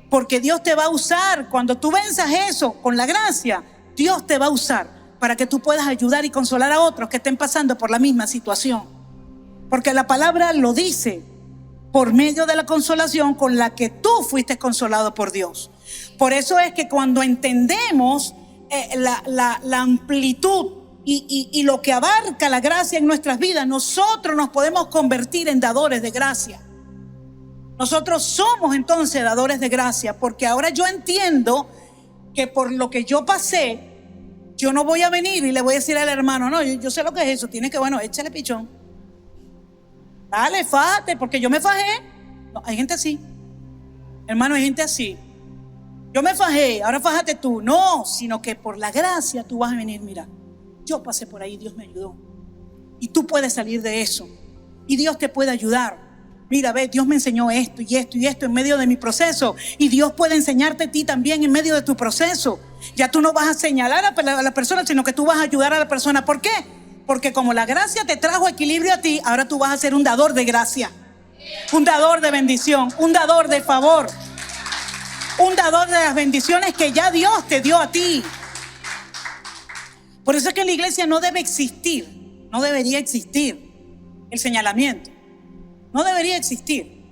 Porque Dios te va a usar, cuando tú venzas eso con la gracia, Dios te va a usar para que tú puedas ayudar y consolar a otros que estén pasando por la misma situación. Porque la palabra lo dice, por medio de la consolación con la que tú fuiste consolado por Dios. Por eso es que cuando entendemos la amplitud y lo que abarca la gracia en nuestras vidas, nosotros nos podemos convertir en dadores de gracia. Nosotros somos entonces dadores de gracia, porque ahora yo entiendo que por lo que yo pasé, yo no voy a venir y le voy a decir al hermano, no, yo sé lo que es eso, tienes que, bueno, échale pichón. Dale, fájate, porque yo me fajé. No, hay gente así. Hermano, hay gente así. Yo me fajé, ahora fájate tú. No, sino que por la gracia tú vas a venir, mira, yo pasé por ahí, Dios me ayudó. Y tú puedes salir de eso. Y Dios te puede ayudar. Mira, ve, Dios me enseñó esto y esto y esto en medio de mi proceso. Y Dios puede enseñarte a ti también en medio de tu proceso. Ya tú no vas a señalar a la persona, sino que tú vas a ayudar a la persona. ¿Por qué? Porque como la gracia te trajo equilibrio a ti, ahora tú vas a ser un dador de gracia. Un dador de bendición, un dador de favor. Un dador de las bendiciones que ya Dios te dio a ti. Por eso es que en la iglesia no debe existir, no debería existir el señalamiento. No debería existir.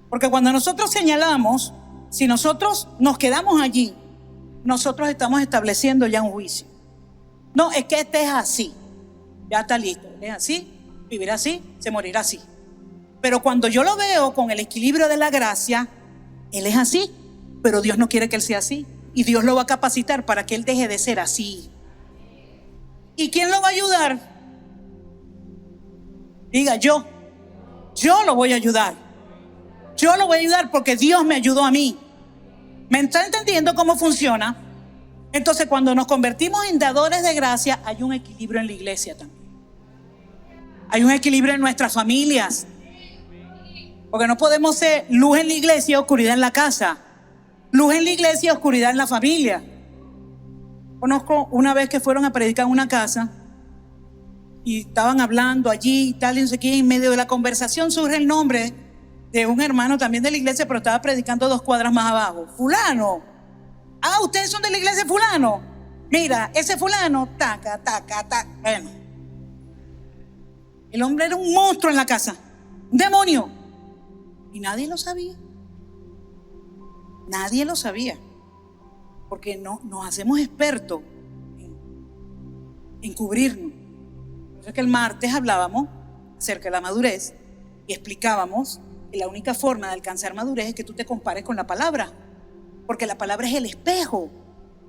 Porque cuando nosotros señalamos, si nosotros nos quedamos allí, nosotros estamos estableciendo ya un juicio. No, es que este es así. Ya está listo. Él es así, vivirá así, se morirá así. Pero cuando yo lo veo con el equilibrio de la gracia, él es así, pero Dios no quiere que él sea así. Y Dios lo va a capacitar para que él deje de ser así. ¿Y quién lo va a ayudar? Diga, yo lo voy a ayudar. Yo lo voy a ayudar porque Dios me ayudó a mí. ¿Me está entendiendo cómo funciona? Entonces, cuando nos convertimos en dadores de gracia, hay un equilibrio en la iglesia también. Hay un equilibrio en nuestras familias. Porque no podemos ser luz en la iglesia y oscuridad en la casa. Luz en la iglesia y oscuridad en la familia. Conozco una vez que fueron a predicar en una casa y estaban hablando allí y tal y no sé qué. Y en medio de la conversación surge el nombre de un hermano también de la iglesia, pero estaba predicando 2 cuadras más abajo. Fulano. Ah, ustedes son de la iglesia fulano. Mira, ese fulano, taca. Bueno, el hombre era un monstruo en la casa, un demonio. Y nadie lo sabía. Nadie lo sabía. Porque no nos hacemos expertos en cubrirnos. Por eso es que el martes hablábamos acerca de la madurez y explicábamos que la única forma de alcanzar madurez es que tú te compares con la palabra. Porque la palabra es el espejo.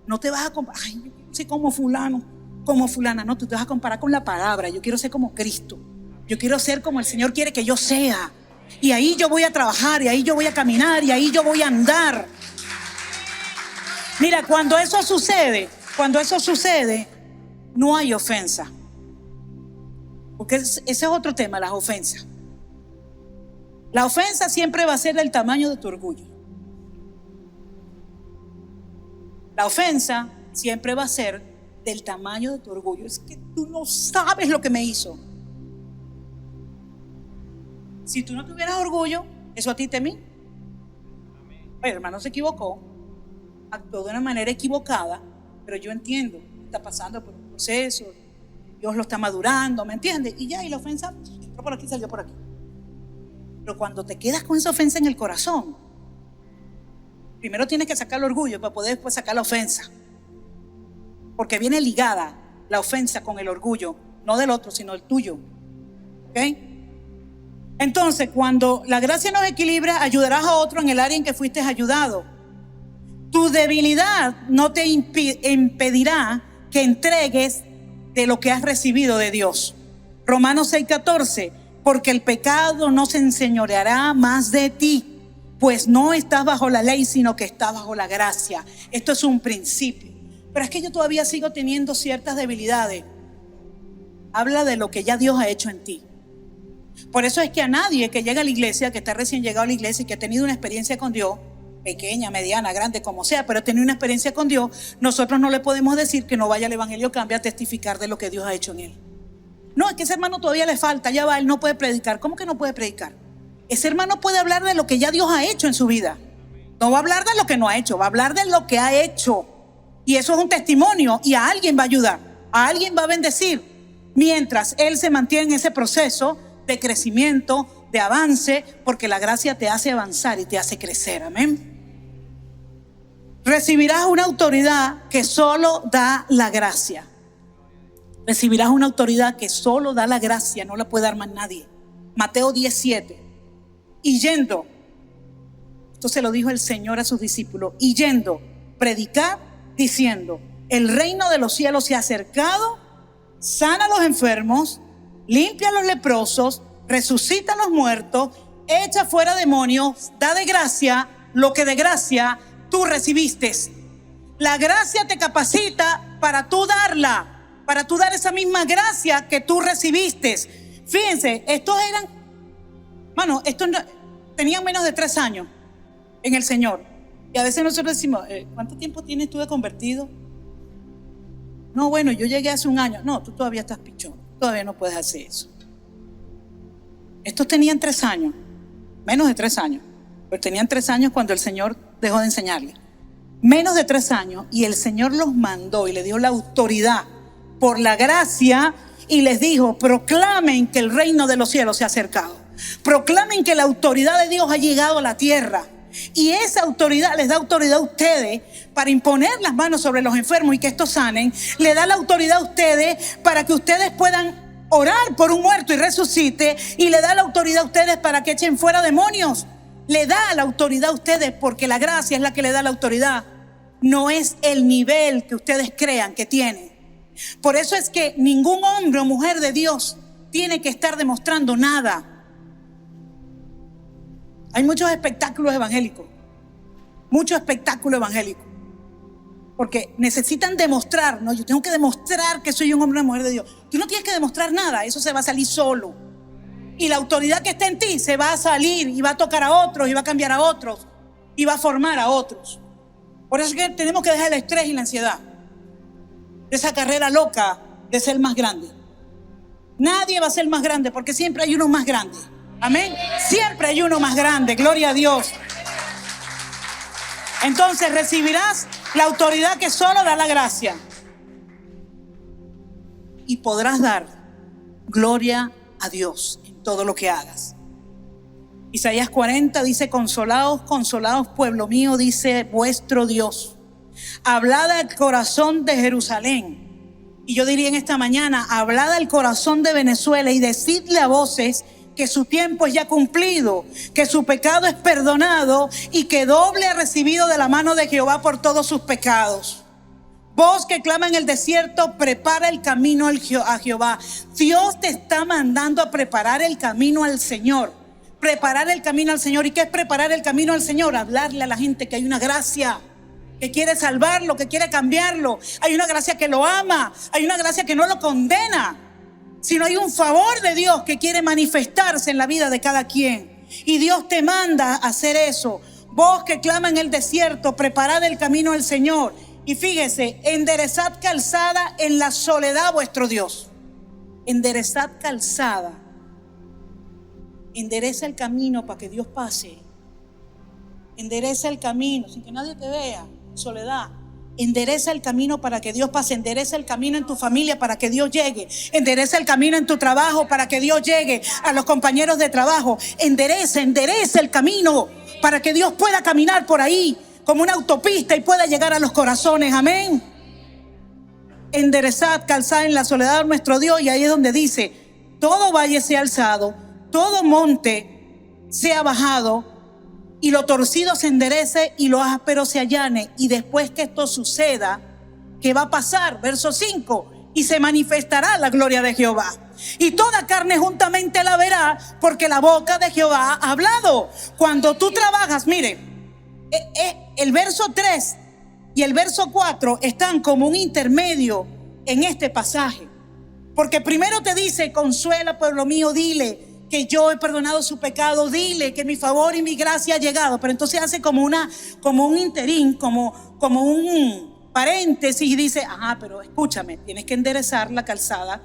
No te vas a comparar, ay, yo quiero ser como fulano, como fulana. No, tú te vas a comparar con la palabra. Yo quiero ser como Cristo. Yo quiero ser como el Señor quiere que yo sea. Y ahí yo voy a trabajar, y ahí yo voy a caminar, y ahí yo voy a andar. Mira, cuando eso sucede, no hay ofensa. Porque ese es otro tema, las ofensas. La ofensa siempre va a ser del tamaño de tu orgullo. La ofensa siempre va a ser del tamaño de tu orgullo. Es que tú no sabes lo que me hizo. Si tú no tuvieras orgullo, eso a ti te mí. El hermano se equivocó, actuó de una manera equivocada, pero yo entiendo, está pasando por un proceso, Dios lo está madurando, ¿me entiendes? Y ya, y la ofensa entró por aquí, salió por aquí. Pero cuando te quedas con esa ofensa en el corazón, primero tienes que sacar el orgullo para poder después sacar la ofensa. Porque viene ligada la ofensa con el orgullo, no del otro, sino el tuyo. ¿Ok? Entonces, cuando la gracia nos equilibra, ayudarás a otro en el área en que fuiste ayudado. Tu debilidad no te impedirá que entregues de lo que has recibido de Dios. Romanos 6:14, porque el pecado no se enseñoreará más de ti, pues no estás bajo la ley, sino que estás bajo la gracia. Esto es un principio. Pero es que yo todavía sigo teniendo ciertas debilidades. Habla de lo que ya Dios ha hecho en ti. Por eso es que a nadie que llega a la iglesia, que está recién llegado a la iglesia y que ha tenido una experiencia con Dios, pequeña, mediana, grande, como sea, pero ha tenido una experiencia con Dios, nosotros no le podemos decir que no vaya al evangelio, cambia a testificar de lo que Dios ha hecho en él. No, es que ese hermano todavía le falta, ya va, él no puede predicar. ¿Cómo que no puede predicar? Ese hermano puede hablar de lo que ya Dios ha hecho en su vida. No va a hablar de lo que no ha hecho, va a hablar de lo que ha hecho. Y eso es un testimonio y a alguien va a ayudar, a alguien va a bendecir, mientras él se mantiene en ese proceso de crecimiento, de avance, porque la gracia te hace avanzar y te hace crecer. Amén. Recibirás una autoridad que solo da la gracia. Recibirás una autoridad que solo da la gracia, no la puede dar más nadie. Mateo 10:7. Y yendo, esto se lo dijo el Señor a sus discípulos, y yendo, predicar diciendo, el reino de los cielos se ha acercado, sana a los enfermos, limpia a los leprosos, resucita a los muertos, echa fuera demonios, da de gracia lo que de gracia tú recibiste. La gracia te capacita para tú darla, para tú dar esa misma gracia que tú recibiste. Fíjense, estos tenían menos de 3 años en el Señor. Y a veces nosotros decimos, ¿cuánto tiempo tienes tú de convertido? No, bueno, yo llegué hace 1 año. No, tú todavía estás pichón, todavía no puedes hacer eso. Estos tenían 3 años, menos de 3 años, pero tenían 3 años cuando el Señor dejó de enseñarles. Menos de 3 años, y el Señor los mandó y le dio la autoridad por la gracia y les dijo, proclamen que el reino de los cielos se ha acercado. Proclamen que la autoridad de Dios ha llegado a la tierra. Y esa autoridad les da autoridad a ustedes para imponer las manos sobre los enfermos y que estos sanen. Le da la autoridad a ustedes para que ustedes puedan orar por un muerto y resucite. Y le da la autoridad a ustedes para que echen fuera demonios. Le da la autoridad a ustedes porque la gracia es la que le da la autoridad. No es el nivel que ustedes crean que tienen. Por eso es que ningún hombre o mujer de Dios tiene que estar demostrando nada. Hay muchos espectáculos evangélicos, porque necesitan demostrar, no, yo tengo que demostrar que soy un hombre o una mujer de Dios. Tú no tienes que demostrar nada, eso se va a salir solo. Y la autoridad que está en ti se va a salir y va a tocar a otros y va a cambiar a otros y va a formar a otros. Por eso es que tenemos que dejar el estrés y la ansiedad de esa carrera loca de ser más grande. Nadie va a ser más grande porque siempre hay uno más grande. Amén. Siempre hay uno más grande. Gloria a Dios. Entonces recibirás la autoridad que solo da la gracia. Y podrás dar gloria a Dios en todo lo que hagas. Isaías 40 dice: consolaos, consolaos, pueblo mío, dice vuestro Dios. Hablad al corazón de Jerusalén. Y yo diría en esta mañana: hablad al corazón de Venezuela y decidle a voces que su tiempo es ya cumplido, que su pecado es perdonado y que doble ha recibido de la mano de Jehová por todos sus pecados. Vos que clama en el desierto, prepara el camino a Jehová. Dios te está mandando a preparar el camino al Señor. Preparar el camino al Señor. ¿Y qué es preparar el camino al Señor? Hablarle a la gente que hay una gracia que quiere salvarlo, que quiere cambiarlo. Hay una gracia que lo ama. Hay una gracia que no lo condena, sino hay un favor de Dios que quiere manifestarse en la vida de cada quien. Y Dios te manda a hacer eso. Vos que clama en el desierto, preparad el camino al Señor. Y fíjese: enderezad calzada en la soledad vuestro Dios. Enderezad calzada. Endereza el camino para que Dios pase. Endereza el camino sin que nadie te vea. Soledad. Endereza el camino para que Dios pase. Endereza el camino en tu familia para que Dios llegue. Endereza el camino en tu trabajo para que Dios llegue a los compañeros de trabajo. Endereza el camino para que Dios pueda caminar por ahí como una autopista y pueda llegar a los corazones. Amén. Enderezad, calzad en la soledad de nuestro Dios. Y ahí es donde dice: todo valle sea alzado, todo monte sea bajado, y lo torcido se enderece y lo áspero se allane. Y después que esto suceda, ¿qué va a pasar? Verso 5: y se manifestará la gloria de Jehová, y toda carne juntamente la verá, porque la boca de Jehová ha hablado. Cuando tú trabajas, mire, el verso 3 y el verso 4 están como un intermedio en este pasaje. Porque primero te dice: consuela, pueblo mío, dile que yo he perdonado su pecado, dile que mi favor y mi gracia ha llegado. Pero entonces hace como un interín, como un paréntesis, y dice: pero escúchame, tienes que enderezar la calzada,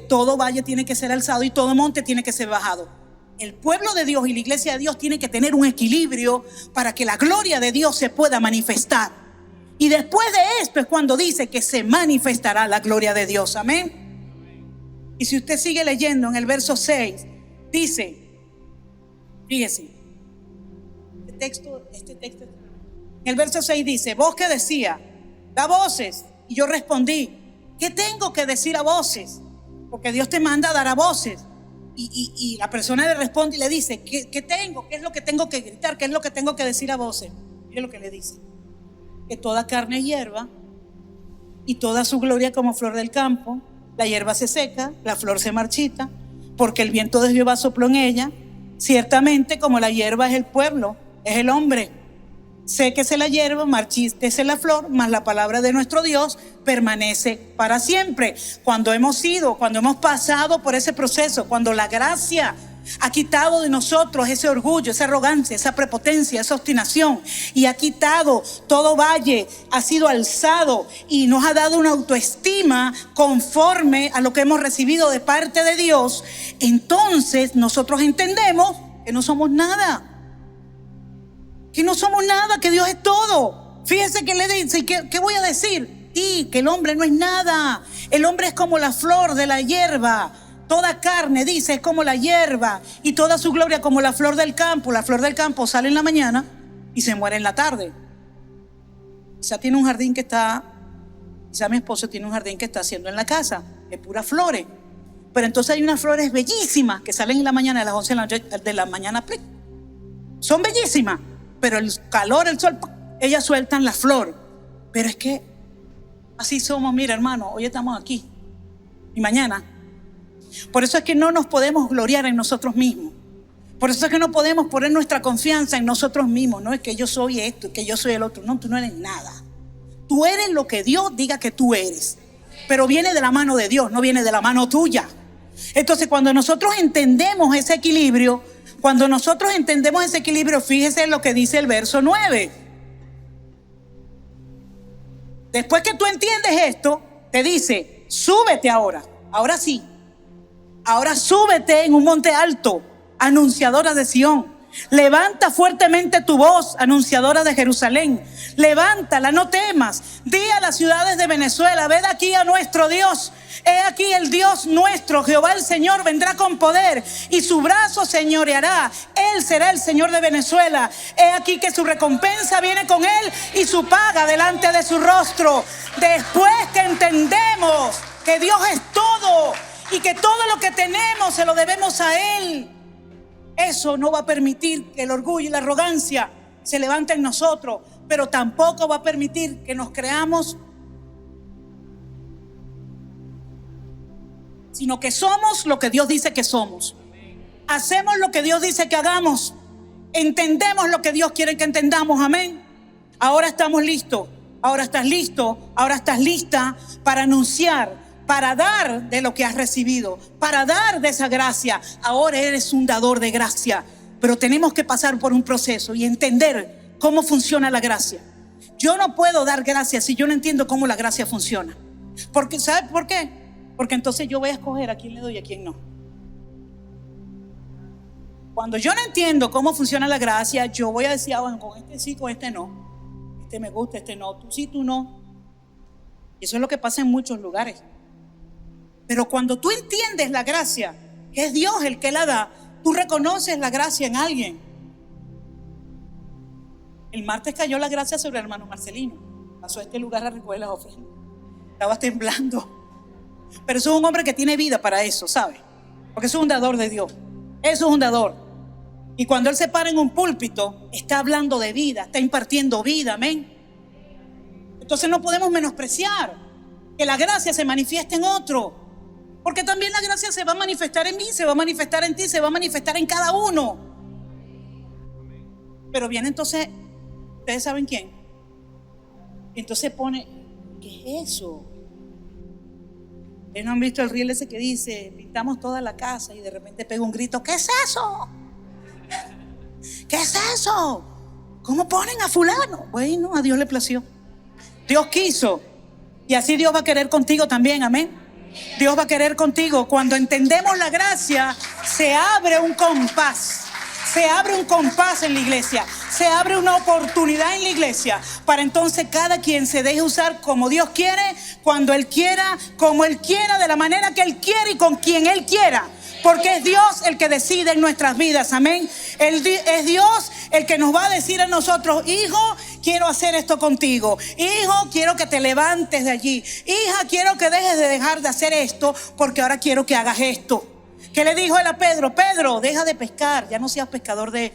todo valle tiene que ser alzado y todo monte tiene que ser bajado. El pueblo de Dios y la iglesia de Dios tiene que tener un equilibrio para que la gloria de Dios se pueda manifestar. Y después de esto es cuando dice que se manifestará la gloria de Dios. Amén. Y si usted sigue leyendo en el verso 6, dice, fíjese, este texto, en el verso 6 dice: vos que decía, da voces. Y yo respondí: ¿qué tengo que decir a voces? Porque Dios te manda a dar a voces. Y la persona le responde y le dice: ¿Qué tengo? ¿Qué es lo que tengo que gritar? ¿Qué es lo que tengo que decir a voces? Mire lo que le dice: que toda carne es hierba y toda su gloria como flor del campo. La hierba se seca, la flor se marchita, porque el viento de Jehová sopló en ella. Ciertamente como la hierba es el pueblo, es el hombre. Séquese la hierba, marchítese la flor, mas la palabra de nuestro Dios permanece para siempre. Cuando hemos pasado por ese proceso, cuando la gracia ha quitado de nosotros ese orgullo, esa arrogancia, esa prepotencia, esa obstinación, y ha quitado todo valle, ha sido alzado y nos ha dado una autoestima conforme a lo que hemos recibido de parte de Dios, entonces nosotros entendemos que no somos nada. Que no somos nada, que Dios es todo. Fíjense que le dice: ¿qué voy a decir? Y que el hombre no es nada. El hombre es como la flor de la hierba. Toda carne, dice, es como la hierba, y toda su gloria como la flor del campo. La flor del campo sale en la mañana y se muere en la tarde. Quizá tiene un jardín quizá mi esposo tiene un jardín que está haciendo en la casa, de puras flores. Pero entonces hay unas flores bellísimas que salen en la mañana, a las 11 de la mañana. Son bellísimas. Pero el calor, el sol, ellas sueltan la flor. Pero es que así somos. Mira, hermano, hoy estamos aquí y mañana. Por eso es que no nos podemos gloriar en nosotros mismos. Por eso es que no podemos poner nuestra confianza en nosotros mismos. No es que yo soy esto, que yo soy el otro. No, tú no eres nada. Tú eres lo que Dios diga que tú eres. Pero viene de la mano de Dios, no viene de la mano tuya. Entonces, cuando nosotros entendemos ese equilibrio, fíjese lo que dice el verso 9. Después que tú entiendes esto, te dice, súbete ahora. Ahora sí. Ahora súbete en un monte alto, anunciadora de Sión. Levanta fuertemente tu voz, anunciadora de Jerusalén. Levántala, no temas. Di a las ciudades de Venezuela, ved aquí a nuestro Dios. He aquí el Dios nuestro, Jehová el Señor, vendrá con poder y su brazo señoreará. Él será el Señor de Venezuela. He aquí que su recompensa viene con él y su paga delante de su rostro. Después que entendemos que Dios es todo y que todo lo que tenemos se lo debemos a Él, eso no va a permitir que el orgullo y la arrogancia se levanten en nosotros, pero tampoco va a permitir que nos creamos, sino que somos lo que Dios dice que somos. Hacemos lo que Dios dice que hagamos. Entendemos lo que Dios quiere que entendamos. Amén. Ahora estamos listos. Ahora estás listo. Ahora estás lista para anunciar, para dar de lo que has recibido, para dar de esa gracia. Ahora eres un dador de gracia, pero tenemos que pasar por un proceso y entender cómo funciona la gracia. Yo no puedo dar gracia si yo no entiendo cómo la gracia funciona. Porque, ¿sabe por qué? Porque entonces yo voy a escoger a quién le doy y a quién no. Cuando yo no entiendo cómo funciona la gracia, yo voy a decir, bueno, con este sí, con este no. Este me gusta, este no. Tú sí, tú no. Y eso es lo que pasa en muchos lugares. Pero cuando tú entiendes la gracia, que es Dios el que la da, tú reconoces la gracia en alguien. El martes cayó la gracia sobre el hermano Marcelino. Pasó a este lugar a recoger las ofrendas. Estaba temblando. Pero eso es un hombre que tiene vida para eso, ¿sabe? Porque eso es un dador de Dios. Eso es un dador. Y cuando él se para en un púlpito, está hablando de vida, está impartiendo vida, amén. Entonces no podemos menospreciar que la gracia se manifieste en otro. Porque también la gracia se va a manifestar en mí, se va a manifestar en ti, se va a manifestar en cada uno. Pero viene entonces, ¿ustedes saben quién? Entonces pone, ¿qué es eso? ¿Ustedes no han visto el reel ese que dice, pintamos toda la casa y de repente pega un grito, ¿qué es eso? ¿Qué es eso? ¿Cómo ponen a fulano? Bueno, a Dios le plació. Dios quiso. Y así Dios va a querer contigo también, amén. Dios va a querer contigo. Cuando entendemos la gracia, se abre un compás. Se abre un compás en la iglesia. Se abre una oportunidad en la iglesia para entonces cada quien se deje usar como Dios quiere, cuando Él quiera, como Él quiera, de la manera que Él quiere y con quien Él quiera. Porque es Dios el que decide en nuestras vidas, amén. Es Dios el que nos va a decir a nosotros, hijo, quiero hacer esto contigo. Hijo, quiero que te levantes de allí. Hija, quiero que dejes de dejar de hacer esto, porque ahora quiero que hagas esto. ¿Qué le dijo él a Pedro? Pedro, deja de pescar, ya no seas pescador de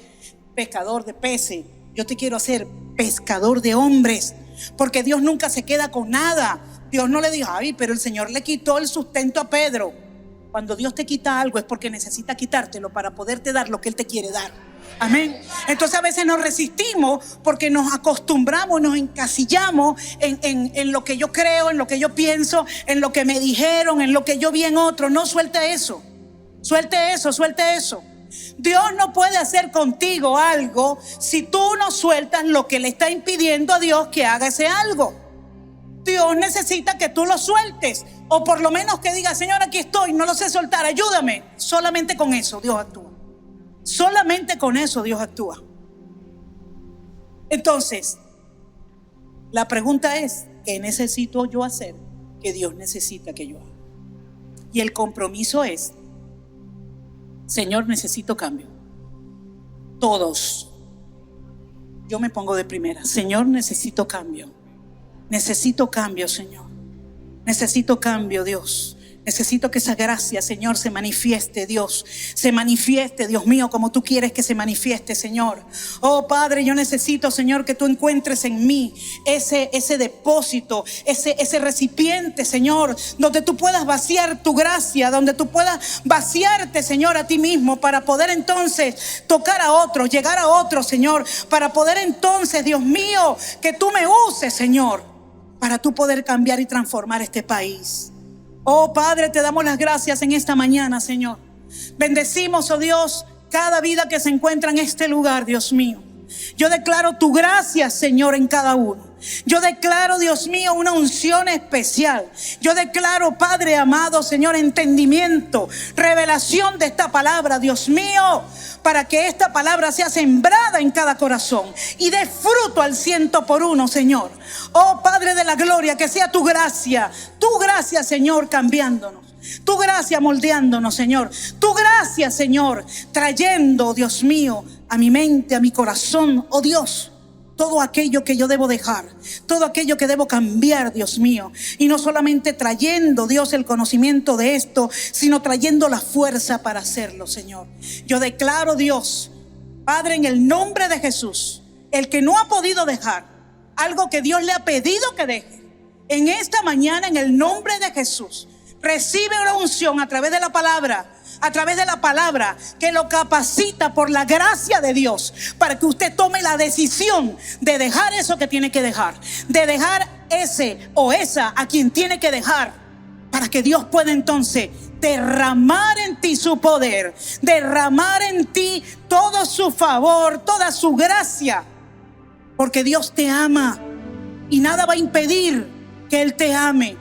peces. Yo te quiero hacer pescador de hombres, porque Dios nunca se queda con nada. Dios no le dijo, ay, pero el Señor le quitó el sustento a Pedro. Cuando Dios te quita algo es porque necesita quitártelo para poderte dar lo que Él te quiere dar. Amén. Entonces a veces nos resistimos porque nos acostumbramos, nos encasillamos en lo que yo creo, en lo que yo pienso, en lo que me dijeron, en lo que yo vi en otro. No, suelte eso. Suelte eso, suelte eso. Dios no puede hacer contigo algo si tú no sueltas lo que le está impidiendo a Dios que haga ese algo. Dios necesita que tú lo sueltes, o por lo menos que digas, Señor, aquí estoy, no lo sé soltar, ayúdame. Solamente con eso Dios actúa. Solamente con eso Dios actúa. Entonces, la pregunta es, ¿qué necesito yo hacer que Dios necesita que yo haga? Y el compromiso es, Señor, necesito cambio. Todos. Yo me pongo de primera. Señor, necesito cambio. Necesito cambio, Señor. Necesito cambio, Dios. Necesito que esa gracia, Señor, se manifieste, Dios. Se manifieste, Dios mío, como tú quieres que se manifieste, Señor. Oh, Padre, yo necesito, Señor, que tú encuentres en mí ese depósito, ese recipiente, Señor, donde tú puedas vaciar tu gracia, donde tú puedas vaciarte, Señor, a ti mismo, para poder entonces tocar a otros, llegar a otros, Señor, para poder entonces, Dios mío, que tú me uses, Señor, para tú poder cambiar y transformar este país. Oh Padre, te damos las gracias en esta mañana, Señor. Bendecimos, oh Dios, cada vida que se encuentra en este lugar, Dios mío. Yo declaro tu gracia, Señor, en cada uno. Yo declaro, Dios mío, una unción especial. Yo declaro, Padre amado, Señor, entendimiento, revelación de esta palabra, Dios mío, para que esta palabra sea sembrada en cada corazón y dé fruto al 100%, Señor. Oh Padre de la gloria, que sea tu gracia, Señor, cambiándonos. Tu gracia moldeándonos, Señor. Tu gracia, Señor, trayendo, Dios mío, a mi mente, a mi corazón, oh Dios, todo aquello que yo debo dejar, todo aquello que debo cambiar, Dios mío. Y no solamente trayendo, Dios, el conocimiento de esto, sino trayendo la fuerza para hacerlo, Señor. Yo declaro, Dios, Padre, en el nombre de Jesús, el que no ha podido dejar algo que Dios le ha pedido que deje, en esta mañana, en el nombre de Jesús, recibe una unción a través de la palabra, que lo capacita por la gracia de Dios, para que usted tome la decisión de dejar eso que tiene que dejar, de dejar ese o esa a quien tiene que dejar, para que Dios pueda entonces derramar en ti su poder, derramar en ti todo su favor, toda su gracia, porque Dios te ama y nada va a impedir que Él te ame.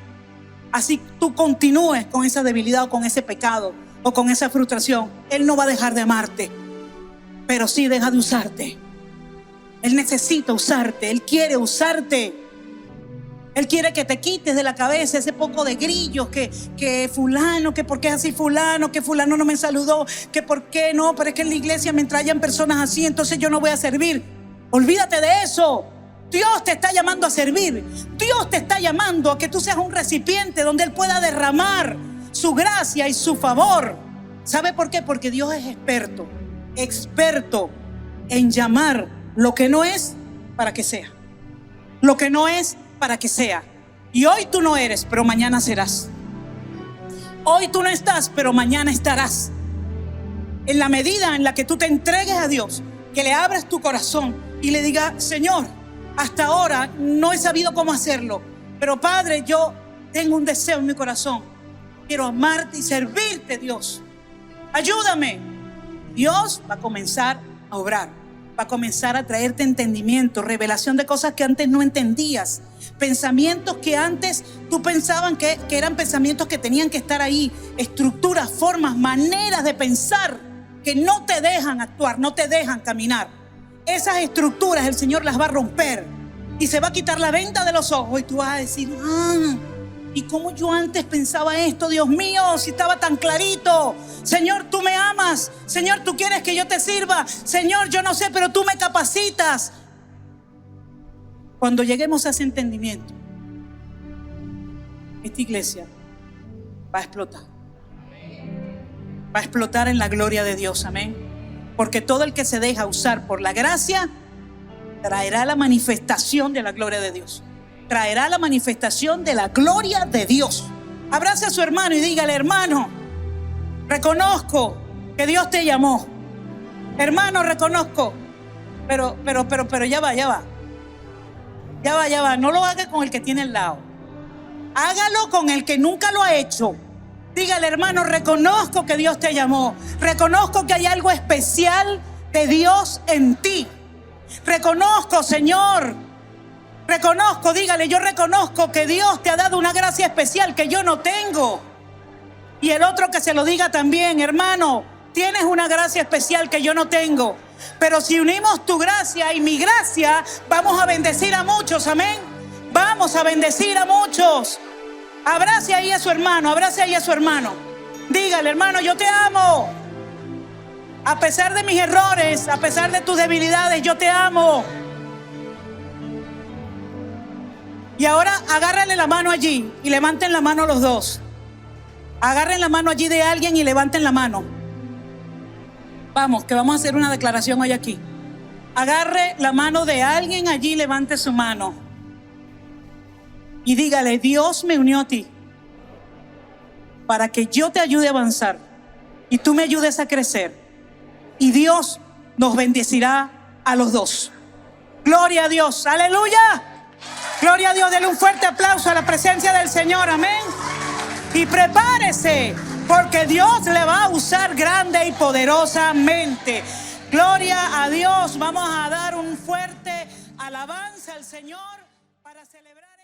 Así tú continúes con esa debilidad o con ese pecado o con esa frustración, Él no va a dejar de amarte, pero sí deja de usarte. Él necesita usarte, Él quiere usarte. Él quiere que te quites de la cabeza ese poco de grillos, que fulano, que por qué es así fulano, que fulano no me saludó, que por qué no, pero es que en la iglesia mientras hayan personas así, entonces yo no voy a servir. Olvídate de eso. Dios te está llamando a servir. Dios te está llamando a que tú seas un recipiente donde Él pueda derramar su gracia y su favor. ¿Sabe por qué? Porque Dios es experto en llamar lo que no es para que sea. Lo que no es para que sea. Y hoy tú no eres, pero mañana serás. Hoy tú no estás, pero mañana estarás. En la medida en la que tú te entregues a Dios, que le abras tu corazón y le digas: Señor, hasta ahora no he sabido cómo hacerlo, pero Padre, yo tengo un deseo en mi corazón. Quiero amarte y servirte, Dios. Ayúdame. Dios va a comenzar a obrar. Va a comenzar a traerte entendimiento, revelación de cosas que antes no entendías. Pensamientos que antes tú pensaban que eran pensamientos que tenían que estar ahí. Estructuras, formas, maneras de pensar que no te dejan actuar, no te dejan caminar. Esas estructuras el Señor las va a romper y se va a quitar la venda de los ojos y tú vas a decir: ¿y cómo yo antes pensaba esto? Dios mío, si estaba tan clarito. Señor, tú me amas. Señor, tú quieres que yo te sirva. Señor, yo no sé, pero tú me capacitas. Cuando lleguemos a ese entendimiento, esta iglesia va a explotar. Va a explotar en la gloria de Dios, amén. Porque todo el que se deja usar por la gracia traerá la manifestación de la gloria de Dios. Traerá la manifestación de la gloria de Dios. Abrace a su hermano y dígale: hermano, reconozco que Dios te llamó. Hermano, reconozco. Pero ya va. No lo haga con el que tiene al lado. Hágalo con el que nunca lo ha hecho. Dígale: hermano, reconozco que Dios te llamó. Reconozco que hay algo especial de Dios en ti. Reconozco, Señor. Reconozco, dígale: yo reconozco que Dios te ha dado una gracia especial que yo no tengo. Y el otro que se lo diga también: hermano, tienes una gracia especial que yo no tengo. Pero si unimos tu gracia y mi gracia, vamos a bendecir a muchos, amén. Vamos a bendecir a muchos. Abrace ahí a su hermano, Dígale: hermano, yo te amo. A pesar de mis errores, a pesar de tus debilidades, yo te amo. Y ahora agárrale la mano allí y levanten la mano los dos. Agarren la mano allí de alguien y levanten la mano. Vamos, que vamos a hacer una declaración hoy aquí. Agarre la mano de alguien allí y levante su mano. Y dígale: Dios me unió a ti para que yo te ayude a avanzar y tú me ayudes a crecer. Y Dios nos bendecirá a los dos. Gloria a Dios. Aleluya. Gloria a Dios. Denle un fuerte aplauso a la presencia del Señor. Amén. y prepárese, porque Dios le va a usar grande y poderosamente. Gloria a Dios. Vamos a dar un fuerte alabanza al Señor para celebrar.